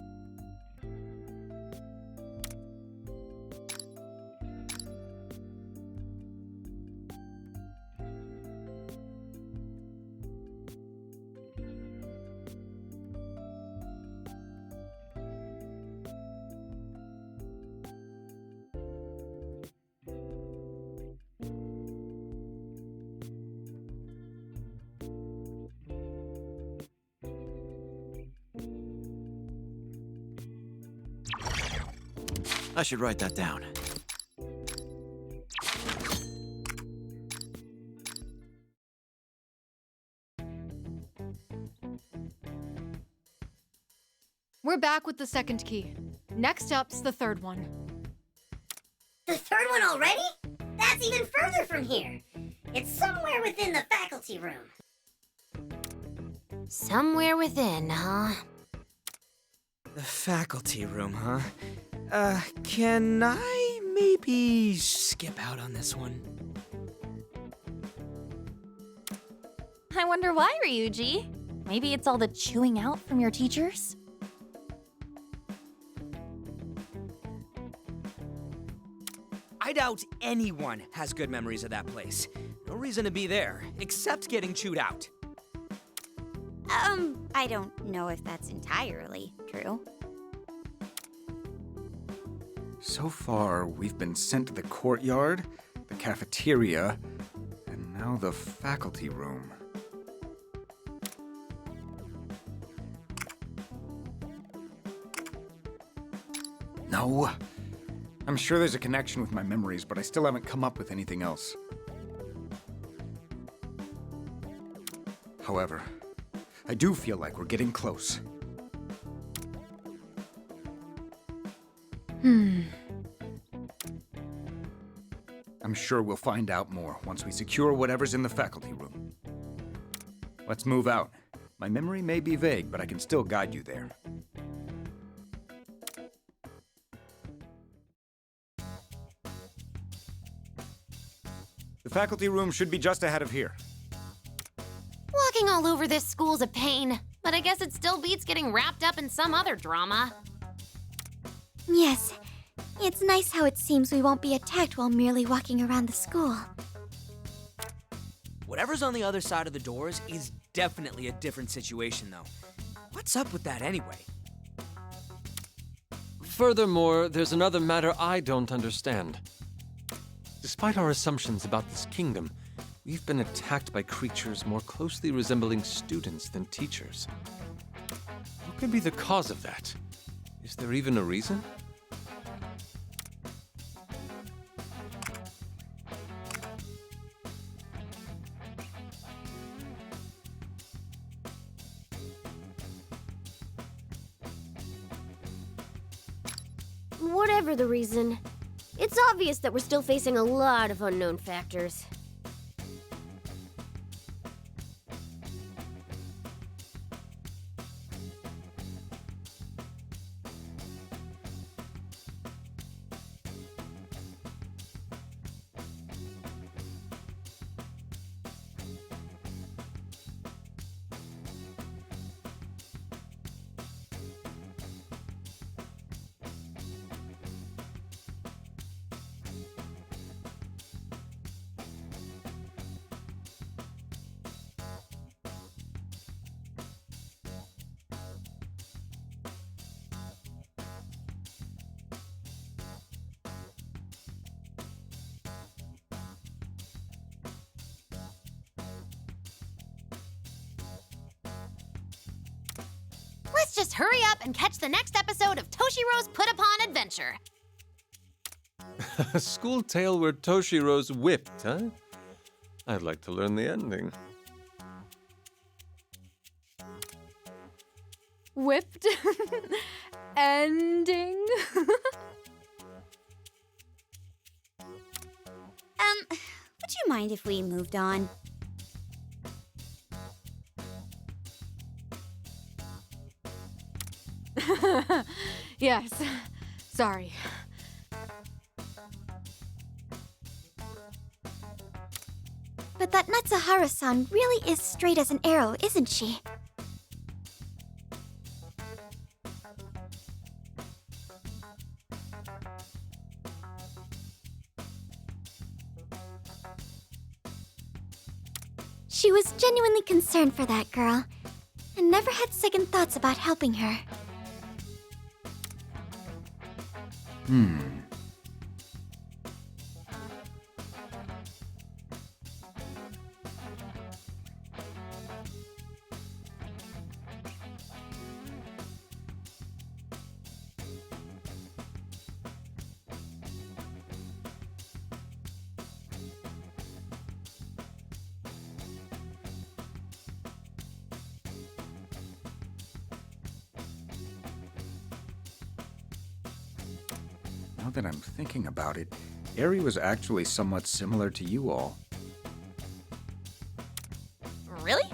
I should write that down. We're back with the second key. Next up's the third one. The third one already? That's that's even further from here. It's somewhere within the faculty room. Somewhere within, huh? The faculty room, huh? Can I maybe skip out on this one? I wonder why, Ryuji. Maybe it's all the chewing out from your teachers? I doubt anyone has good memories of that place. No reason to be there, except getting chewed out. I don't know if that's entirely true. So far, we've been sent to the courtyard, the cafeteria, and now the faculty room. No. I'm sure there's a connection with my memories, but I still haven't come up with anything else. However, I do feel like we're getting close. I'm sure we'll find out more once we secure whatever's in the faculty room. Let's move out. My memory may be vague, but I can still guide you there. The faculty room should be just ahead of here. Walking all over this school's a pain, but I guess it still beats getting wrapped up in some other drama. Yes, it's nice how it seems we won't be attacked while merely walking around the school. Whatever's on the other side of the doors is definitely a different situation, though. What's up with that anyway? Furthermore, there's another matter I don't understand. Despite our assumptions about this kingdom, we've been attacked by creatures more closely resembling students than teachers. What could be the cause of that? Is there even a reason? Whatever the reason, it's obvious that we're still facing a lot of unknown factors. Let's just hurry up and catch the next episode of Toshiro's Put Upon Adventure. A school tale where Toshiro's whipped, huh? I'd like to learn the ending. Whipped? Ending? Would you mind if we moved on? Yes. Sorry. But that Natsuhara-san really is straight as an arrow, isn't she? She was genuinely concerned for that girl, and never had second thoughts about helping her. Now that I'm thinking about it, Ari was actually somewhat similar to you all. Really?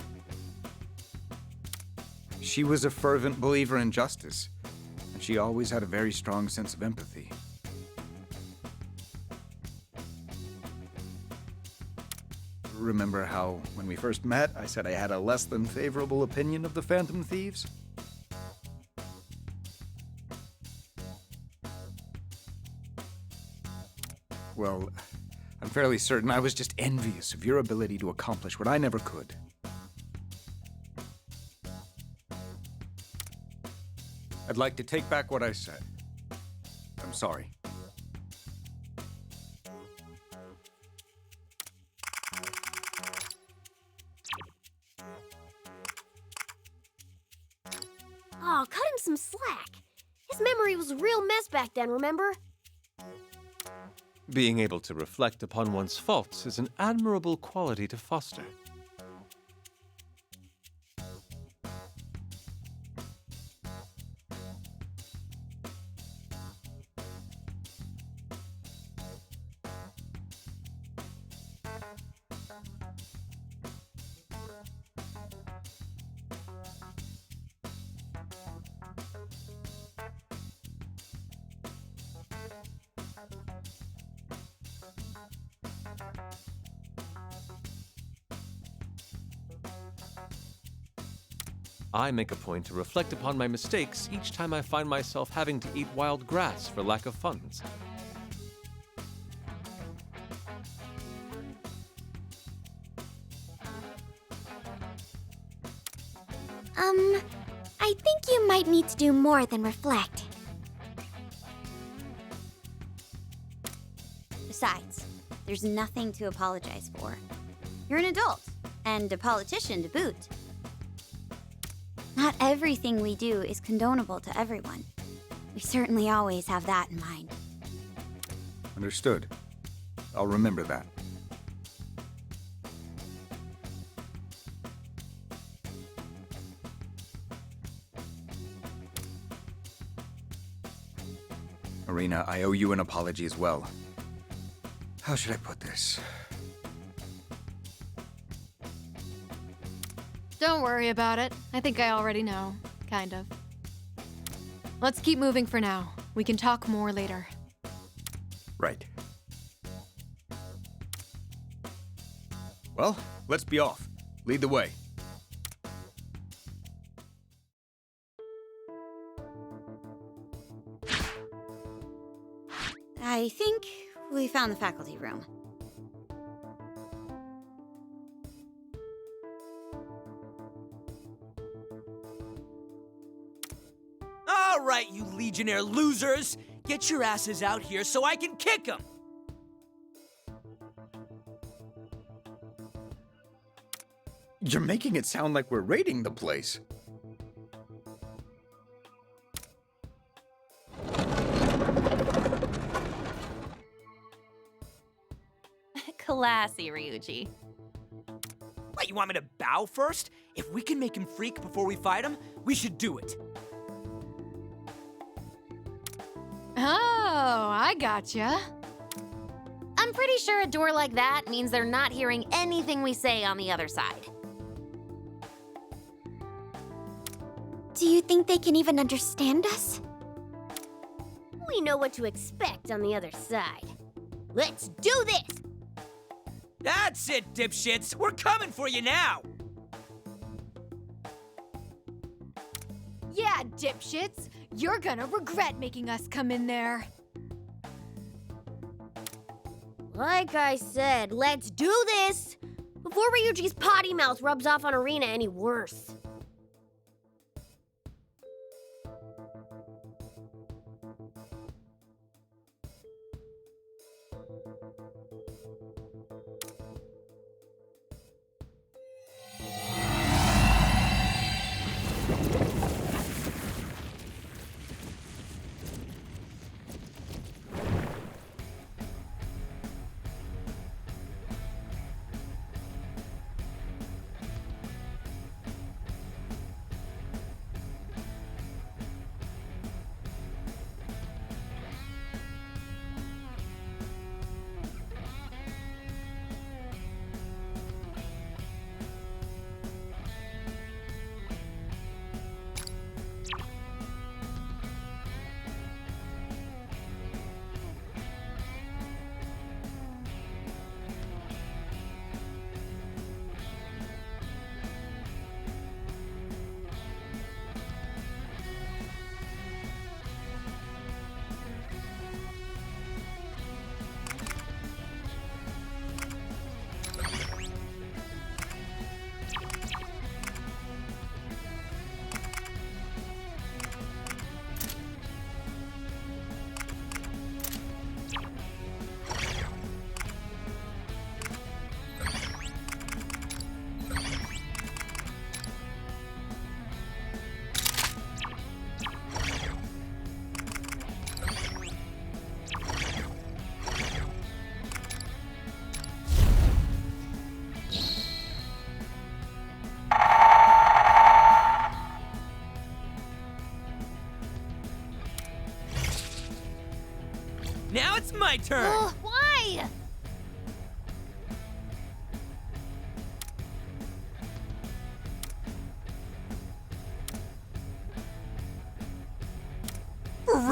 She was a fervent believer in justice, and she always had a very strong sense of empathy. Remember how, when we first met, I said I had a less than favorable opinion of the Phantom Thieves? Well, I'm fairly certain I was just envious of your ability to accomplish what I never could. I'd like to take back what I said. I'm sorry. Oh, cut him some slack. His memory was a real mess back then, remember? Being able to reflect upon one's faults is an admirable quality to foster. I make a point to reflect upon my mistakes each time I find myself having to eat wild grass for lack of funds. I think you might need to do more than reflect. Besides, there's nothing to apologize for. You're an adult, and a politician to boot. Not everything we do is condonable to everyone. We certainly always have that in mind. Understood. I'll remember that. Marina, I owe you an apology as well. How should I put this? Don't worry about it. I think I already know. Kind of. Let's keep moving for now. We can talk more later. Right. Well, let's be off. Lead the way. I think we found the faculty room. All right, you Legionnaire losers! Get your asses out here so I can kick them! You're making it sound like we're raiding the place. Classy, Ryuji. What, you want me to bow first? If we can make him freak before we fight him, we should do it. Oh, I gotcha. I'm pretty sure a door like that means they're not hearing anything we say on the other side. Do you think they can even understand us? We know what to expect on the other side. Let's do this! That's it, dipshits! We're coming for you now! Yeah, dipshits. You're gonna regret making us come in there. Like I said, let's do this! Before Ryuji's potty mouth rubs off on Arena any worse.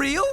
real?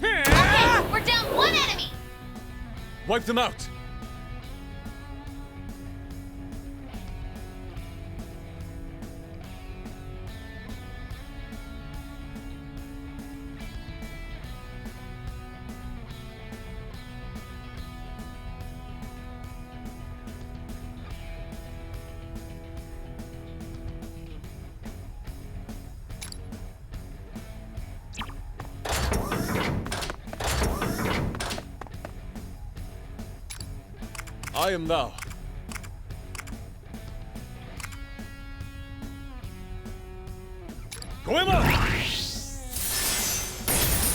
Okay, we're down one enemy! Wipe them out! I am thou. Goemon!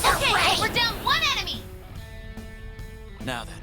Okay, we're down one enemy! Now then.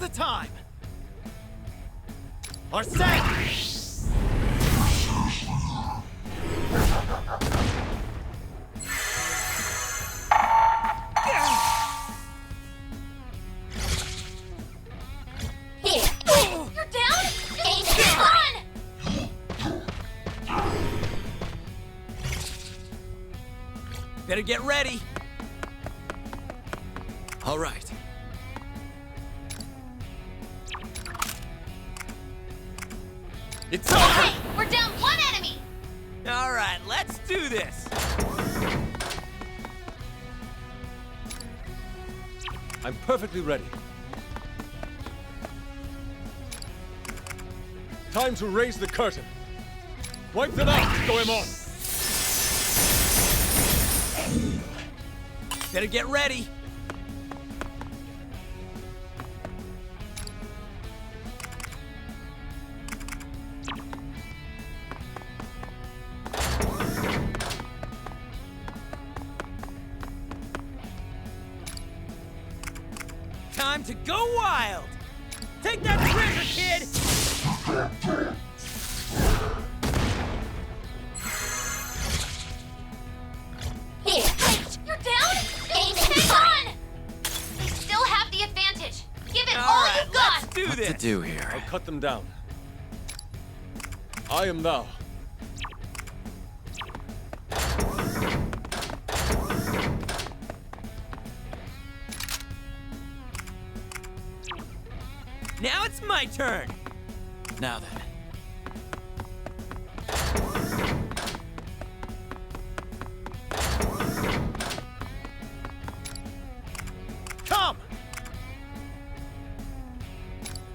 Now's the time! Or set! Here. You're down? Come on! Better get ready. All right. It's over! Hey, we're down one enemy! All right, let's do this. I'm perfectly ready. Time to raise the curtain. Wipe them out, Goemon! Better get ready. Time to go wild! Take that treasure, kid! Here. You're down? Hang on! They still have the advantage. Give it all right, you got! let's do What this. to do here? I'll cut them down. I am thou. Now it's my turn. Now then. Come!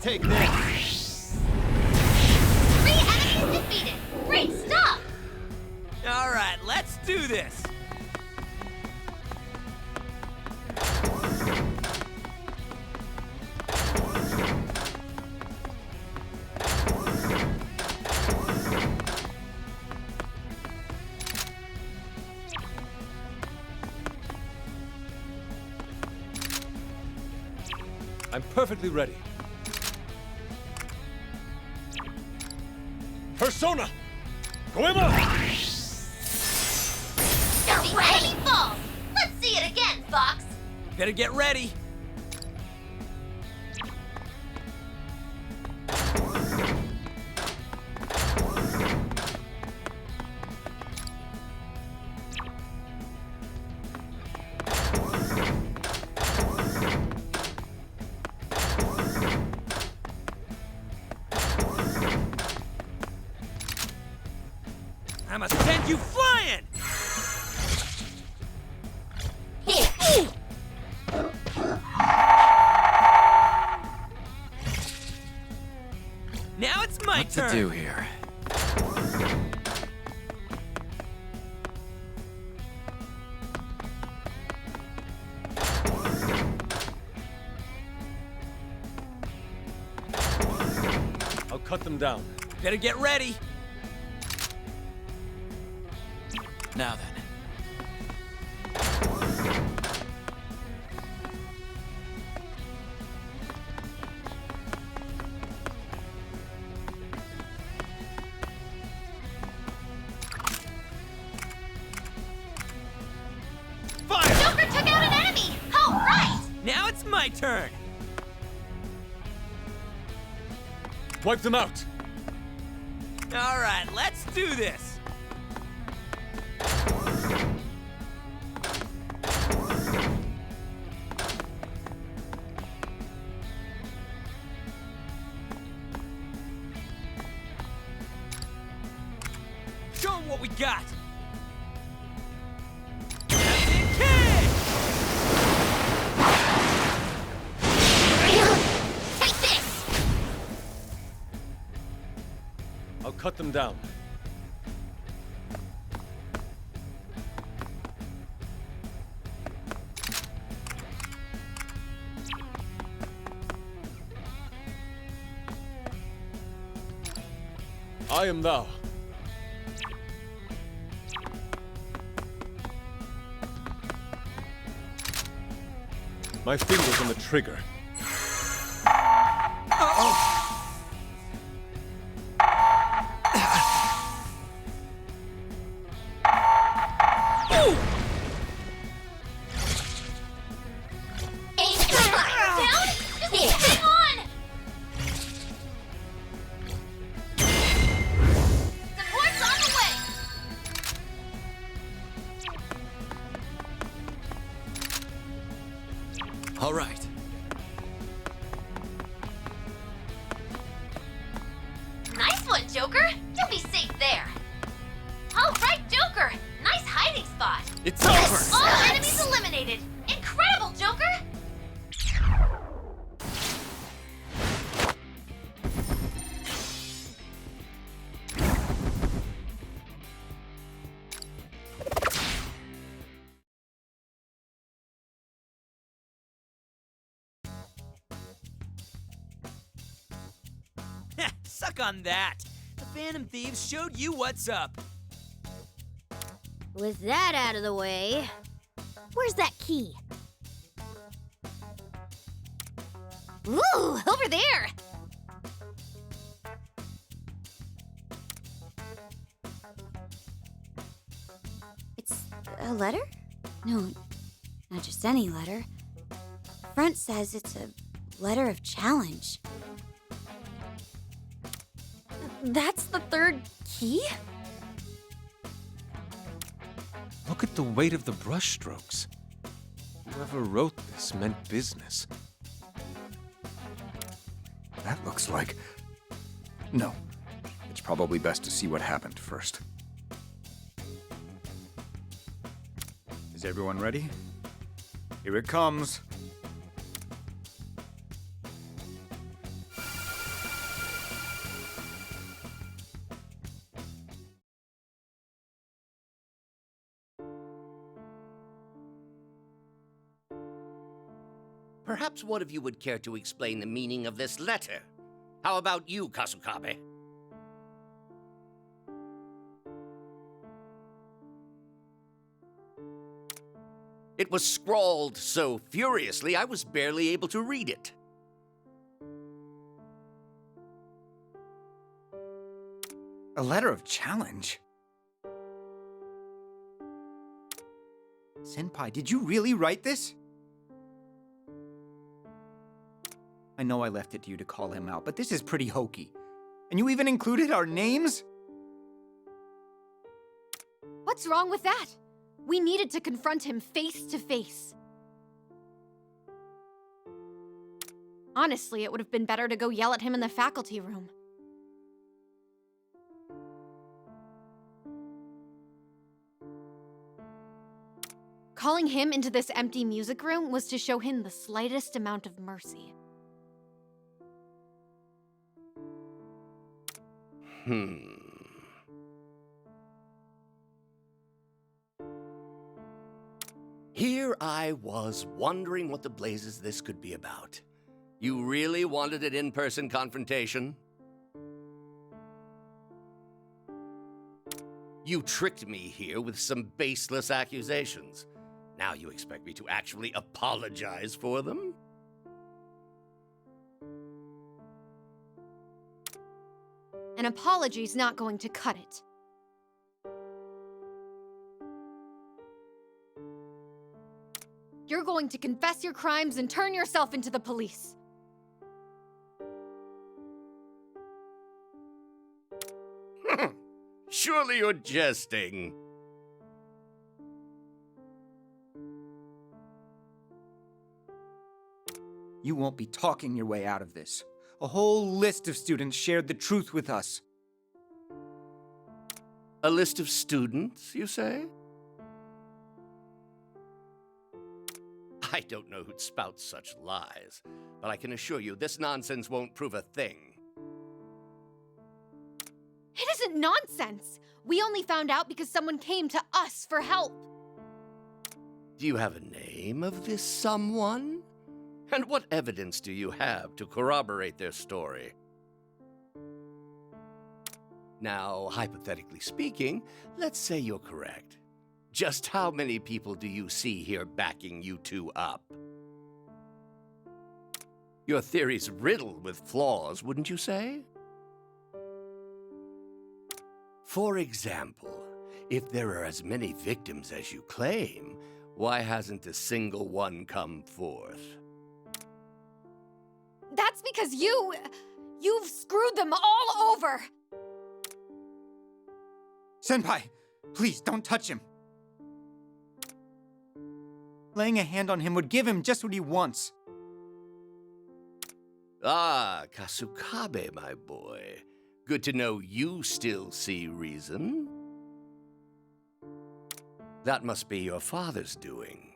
Take this. 3 enemies defeated! Great stuff! All right, let's do this. I'm perfectly ready. Persona! Goemon! The enemy falls! Let's see it again, Fox! Better get ready. I must send you flying! Here. Now it's my What turn. to do here? I'll cut them down. Better get ready. Now then. Fire! Joker took out an enemy! All right! Now it's my turn. Wipe them out! All right, let's do this. Show 'em what we got. Take this! I'll cut them down. I am thou. My fingers on the trigger. Joker. You'll be safe there. All right, Joker. Nice hiding spot. It's over! All enemies eliminated. Incredible, Joker. Suck on that. The Phantom Thieves showed you what's up. With that out of the way, where's that key? Ooh, over there. It's a letter? No, not just any letter. The front says it's a letter of challenge. That's the third key? Look at the weight of the brushstrokes. Whoever wrote this meant business. That looks like... No. It's probably best to see what happened first. Is everyone ready? Here it comes. Perhaps one of you would care to explain the meaning of this letter. How about you, Kasukabe? It was scrawled so furiously I was barely able to read it. A letter of challenge? Senpai, did you really write this? I know I left it to you to call him out, but this is pretty hokey. And you even included our names? What's wrong with that? We needed to confront him face to face. Honestly, it would have been better to go yell at him in the faculty room. Calling him into this empty music room was to show him the slightest amount of mercy. Here I was wondering what the blazes this could be about. You really wanted an in-person confrontation? You tricked me here with some baseless accusations. Now you expect me to actually apologize for them? An apology's not going to cut it. You're going to confess your crimes and turn yourself into the police. Surely you're jesting. You won't be talking your way out of this. A whole list of students shared the truth with us. A list of students, you say? I don't know who'd spout such lies, but I can assure you this nonsense won't prove a thing. It isn't nonsense. We only found out because someone came to us for help. Do you have a name of this someone? And what evidence do you have to corroborate their story? Now, hypothetically speaking, let's say you're correct. Just how many people do you see here backing you two up? Your theory's riddled with flaws, wouldn't you say? For example, if there are as many victims as you claim, why hasn't a single one come forth? That's because you've screwed them all over. Senpai, please don't touch him. Laying a hand on him would give him just what he wants. Ah, Kasukabe, my boy. Good to know you still see reason. That must be your father's doing.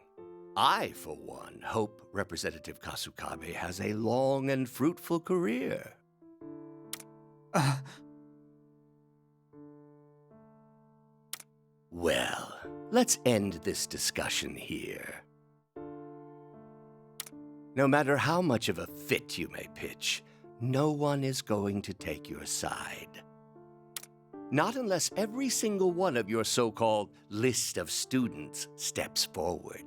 I, for one, hope Representative Kasukabe has a long and fruitful career. Well, let's end this discussion here. No matter how much of a fit you may pitch, no one is going to take your side. Not unless every single one of your so-called list of students steps forward.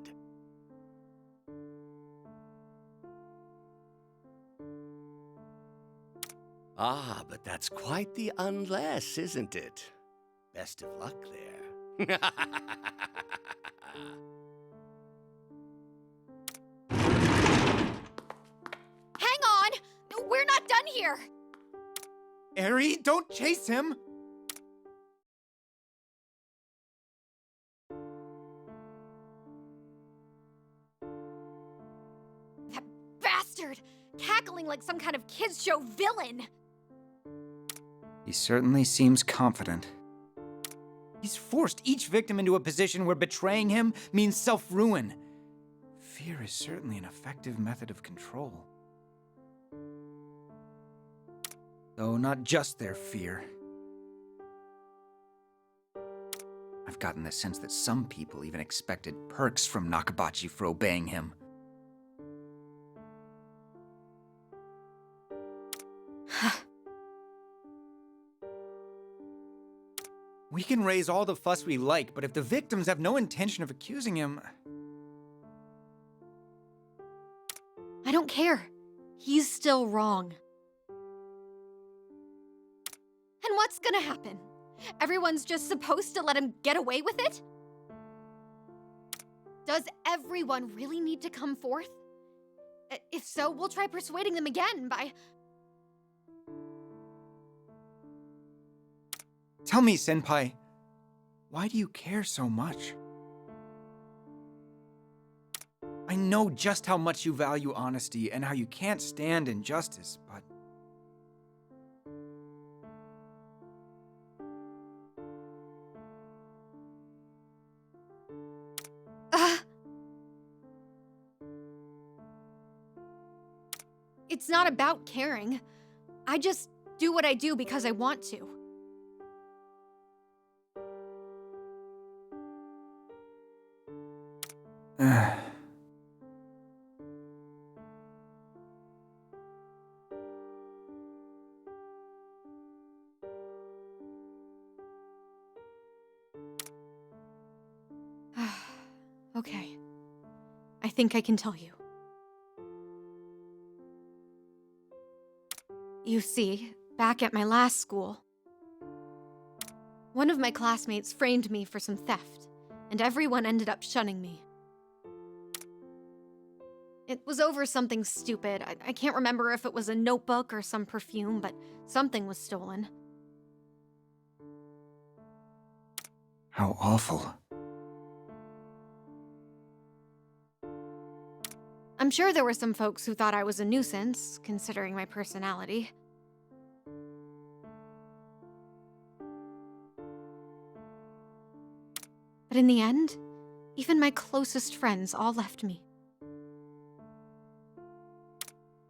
Ah, but that's quite the unless, isn't it? Best of luck there. Hang on! We're not done here! Eri, don't chase him! That bastard! Cackling like some kind of kids' show villain! He certainly seems confident. He's forced each victim into a position where betraying him means self-ruin. Fear is certainly an effective method of control. Though not just their fear. I've gotten the sense that some people even expected perks from Nakabachi for obeying him. We can raise all the fuss we like, but if the victims have no intention of accusing him... I don't care. He's still wrong. And what's gonna happen? Everyone's just supposed to let him get away with it? Does everyone really need to come forth? If so, we'll try persuading them again by... Tell me, Senpai, why do you care so much? I know just how much you value honesty and how you can't stand injustice, but... It's not about caring. I just do what I do because I want to. Okay. I think I can tell you. You see, back at my last school, one of my classmates framed me for some theft, and everyone ended up shunning me. It was over something stupid. I can't remember if it was a notebook or some perfume, but something was stolen. How awful. I'm sure there were some folks who thought I was a nuisance, considering my personality. But in the end, even my closest friends all left me.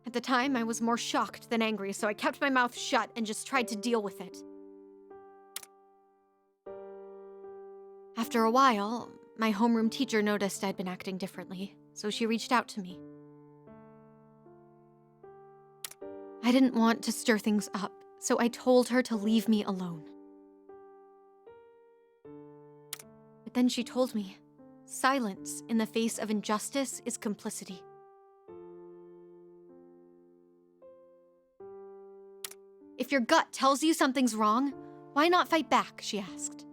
At the time, I was more shocked than angry, so I kept my mouth shut and just tried to deal with it. After a while, my homeroom teacher noticed I'd been acting differently, so she reached out to me. I didn't want to stir things up, so I told her to leave me alone. But then she told me, silence in the face of injustice is complicity. If your gut tells you something's wrong, why not fight back, she asked.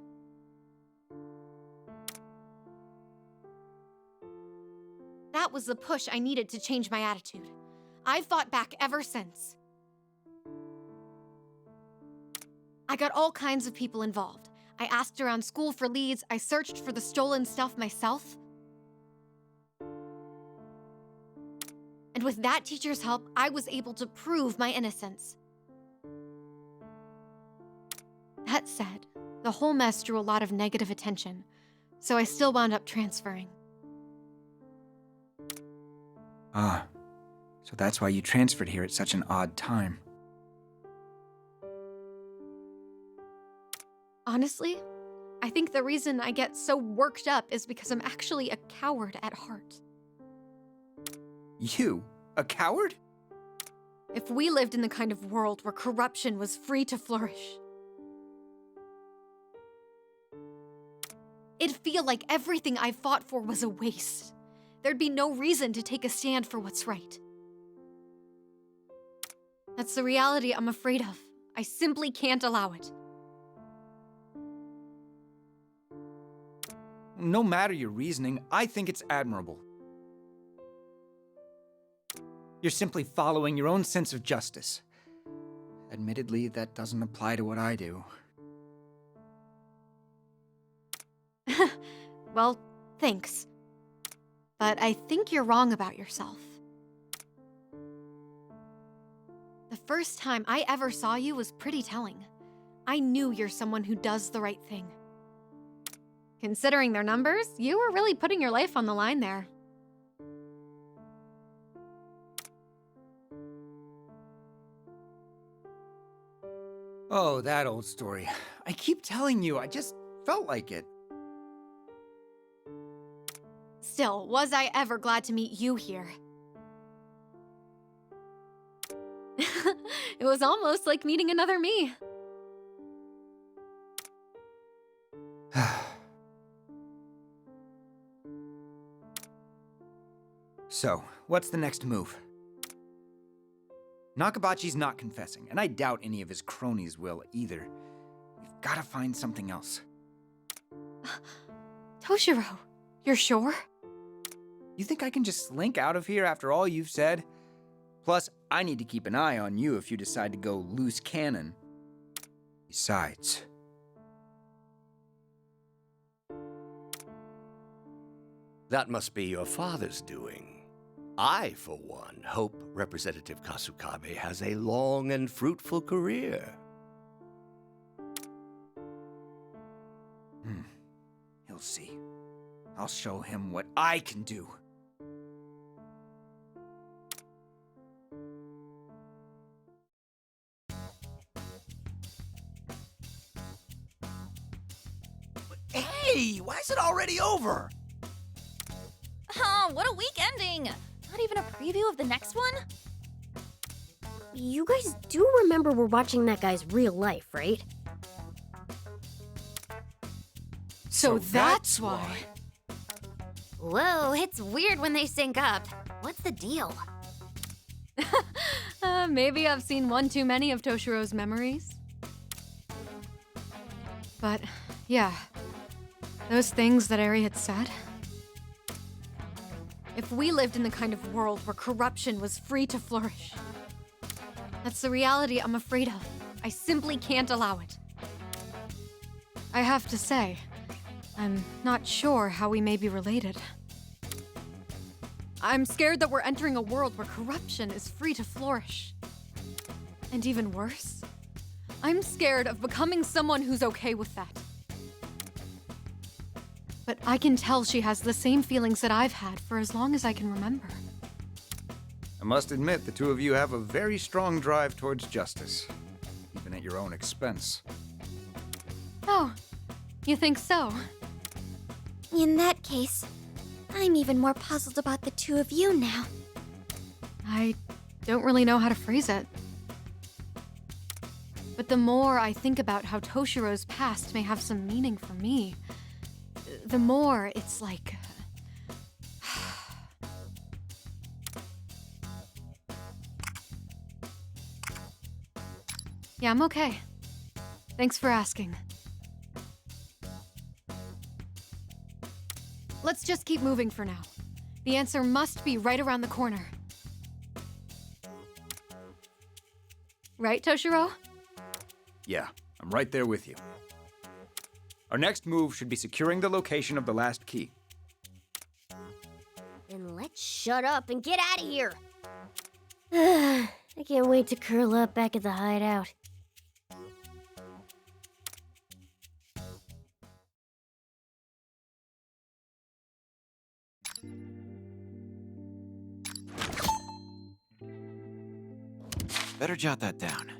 That was the push I needed to change my attitude. I've fought back ever since. I got all kinds of people involved. I asked around school for leads, I searched for the stolen stuff myself. And with that teacher's help, I was able to prove my innocence. That said, the whole mess drew a lot of negative attention, so I still wound up transferring. Ah, so that's why you transferred here at such an odd time. Honestly, I think the reason I get so worked up is because I'm actually a coward at heart. You? A coward? If we lived in the kind of world where corruption was free to flourish, it'd feel like everything I fought for was a waste. There'd be no reason to take a stand for what's right. That's the reality I'm afraid of. I simply can't allow it. No matter your reasoning, I think it's admirable. You're simply following your own sense of justice. Admittedly, that doesn't apply to what I do. Well, thanks. But I think you're wrong about yourself. The first time I ever saw you was pretty telling. I knew you're someone who does the right thing. Considering their numbers, you were really putting your life on the line there. Oh, that old story. I keep telling you, I just felt like it. Still, was I ever glad to meet you here? It was almost like meeting another me. So, what's the next move? Nakabachi's not confessing, and I doubt any of his cronies will either. We've gotta find something else. Toshiro, you're sure? You think I can just slink out of here after all you've said? Plus, I need to keep an eye on you if you decide to go loose cannon. Besides... That must be your father's doing. I, for one, hope Representative Kasukabe has a long and fruitful career. He'll see. I'll show him what I can do. Hey, why is it already over? Oh, what a week ending! Not even a preview of the next one? You guys do remember we're watching that guy's real life, right? So that's why. Whoa, it's weird when they sync up. What's the deal? Maybe I've seen one too many of Toshiro's memories. But, yeah. Those things that Eri had said. If we lived in the kind of world where corruption was free to flourish, that's the reality I'm afraid of. I simply can't allow it. I have to say, I'm not sure how we may be related. I'm scared that we're entering a world where corruption is free to flourish. And even worse, I'm scared of becoming someone who's okay with that. But I can tell she has the same feelings that I've had for as long as I can remember. I must admit, the two of you have a very strong drive towards justice, even at your own expense. Oh, you think so? In that case, I'm even more puzzled about the two of you now. I don't really know how to phrase it. But the more I think about how Toshiro's past may have some meaning for me, the more it's like... Yeah, I'm okay. Thanks for asking. Let's just keep moving for now. The answer must be right around the corner. Right, Toshiro? Yeah, I'm right there with you. Our next move should be securing the location of the last key. Then let's shut up and get out of here. I can't wait to curl up back at the hideout. Better jot that down.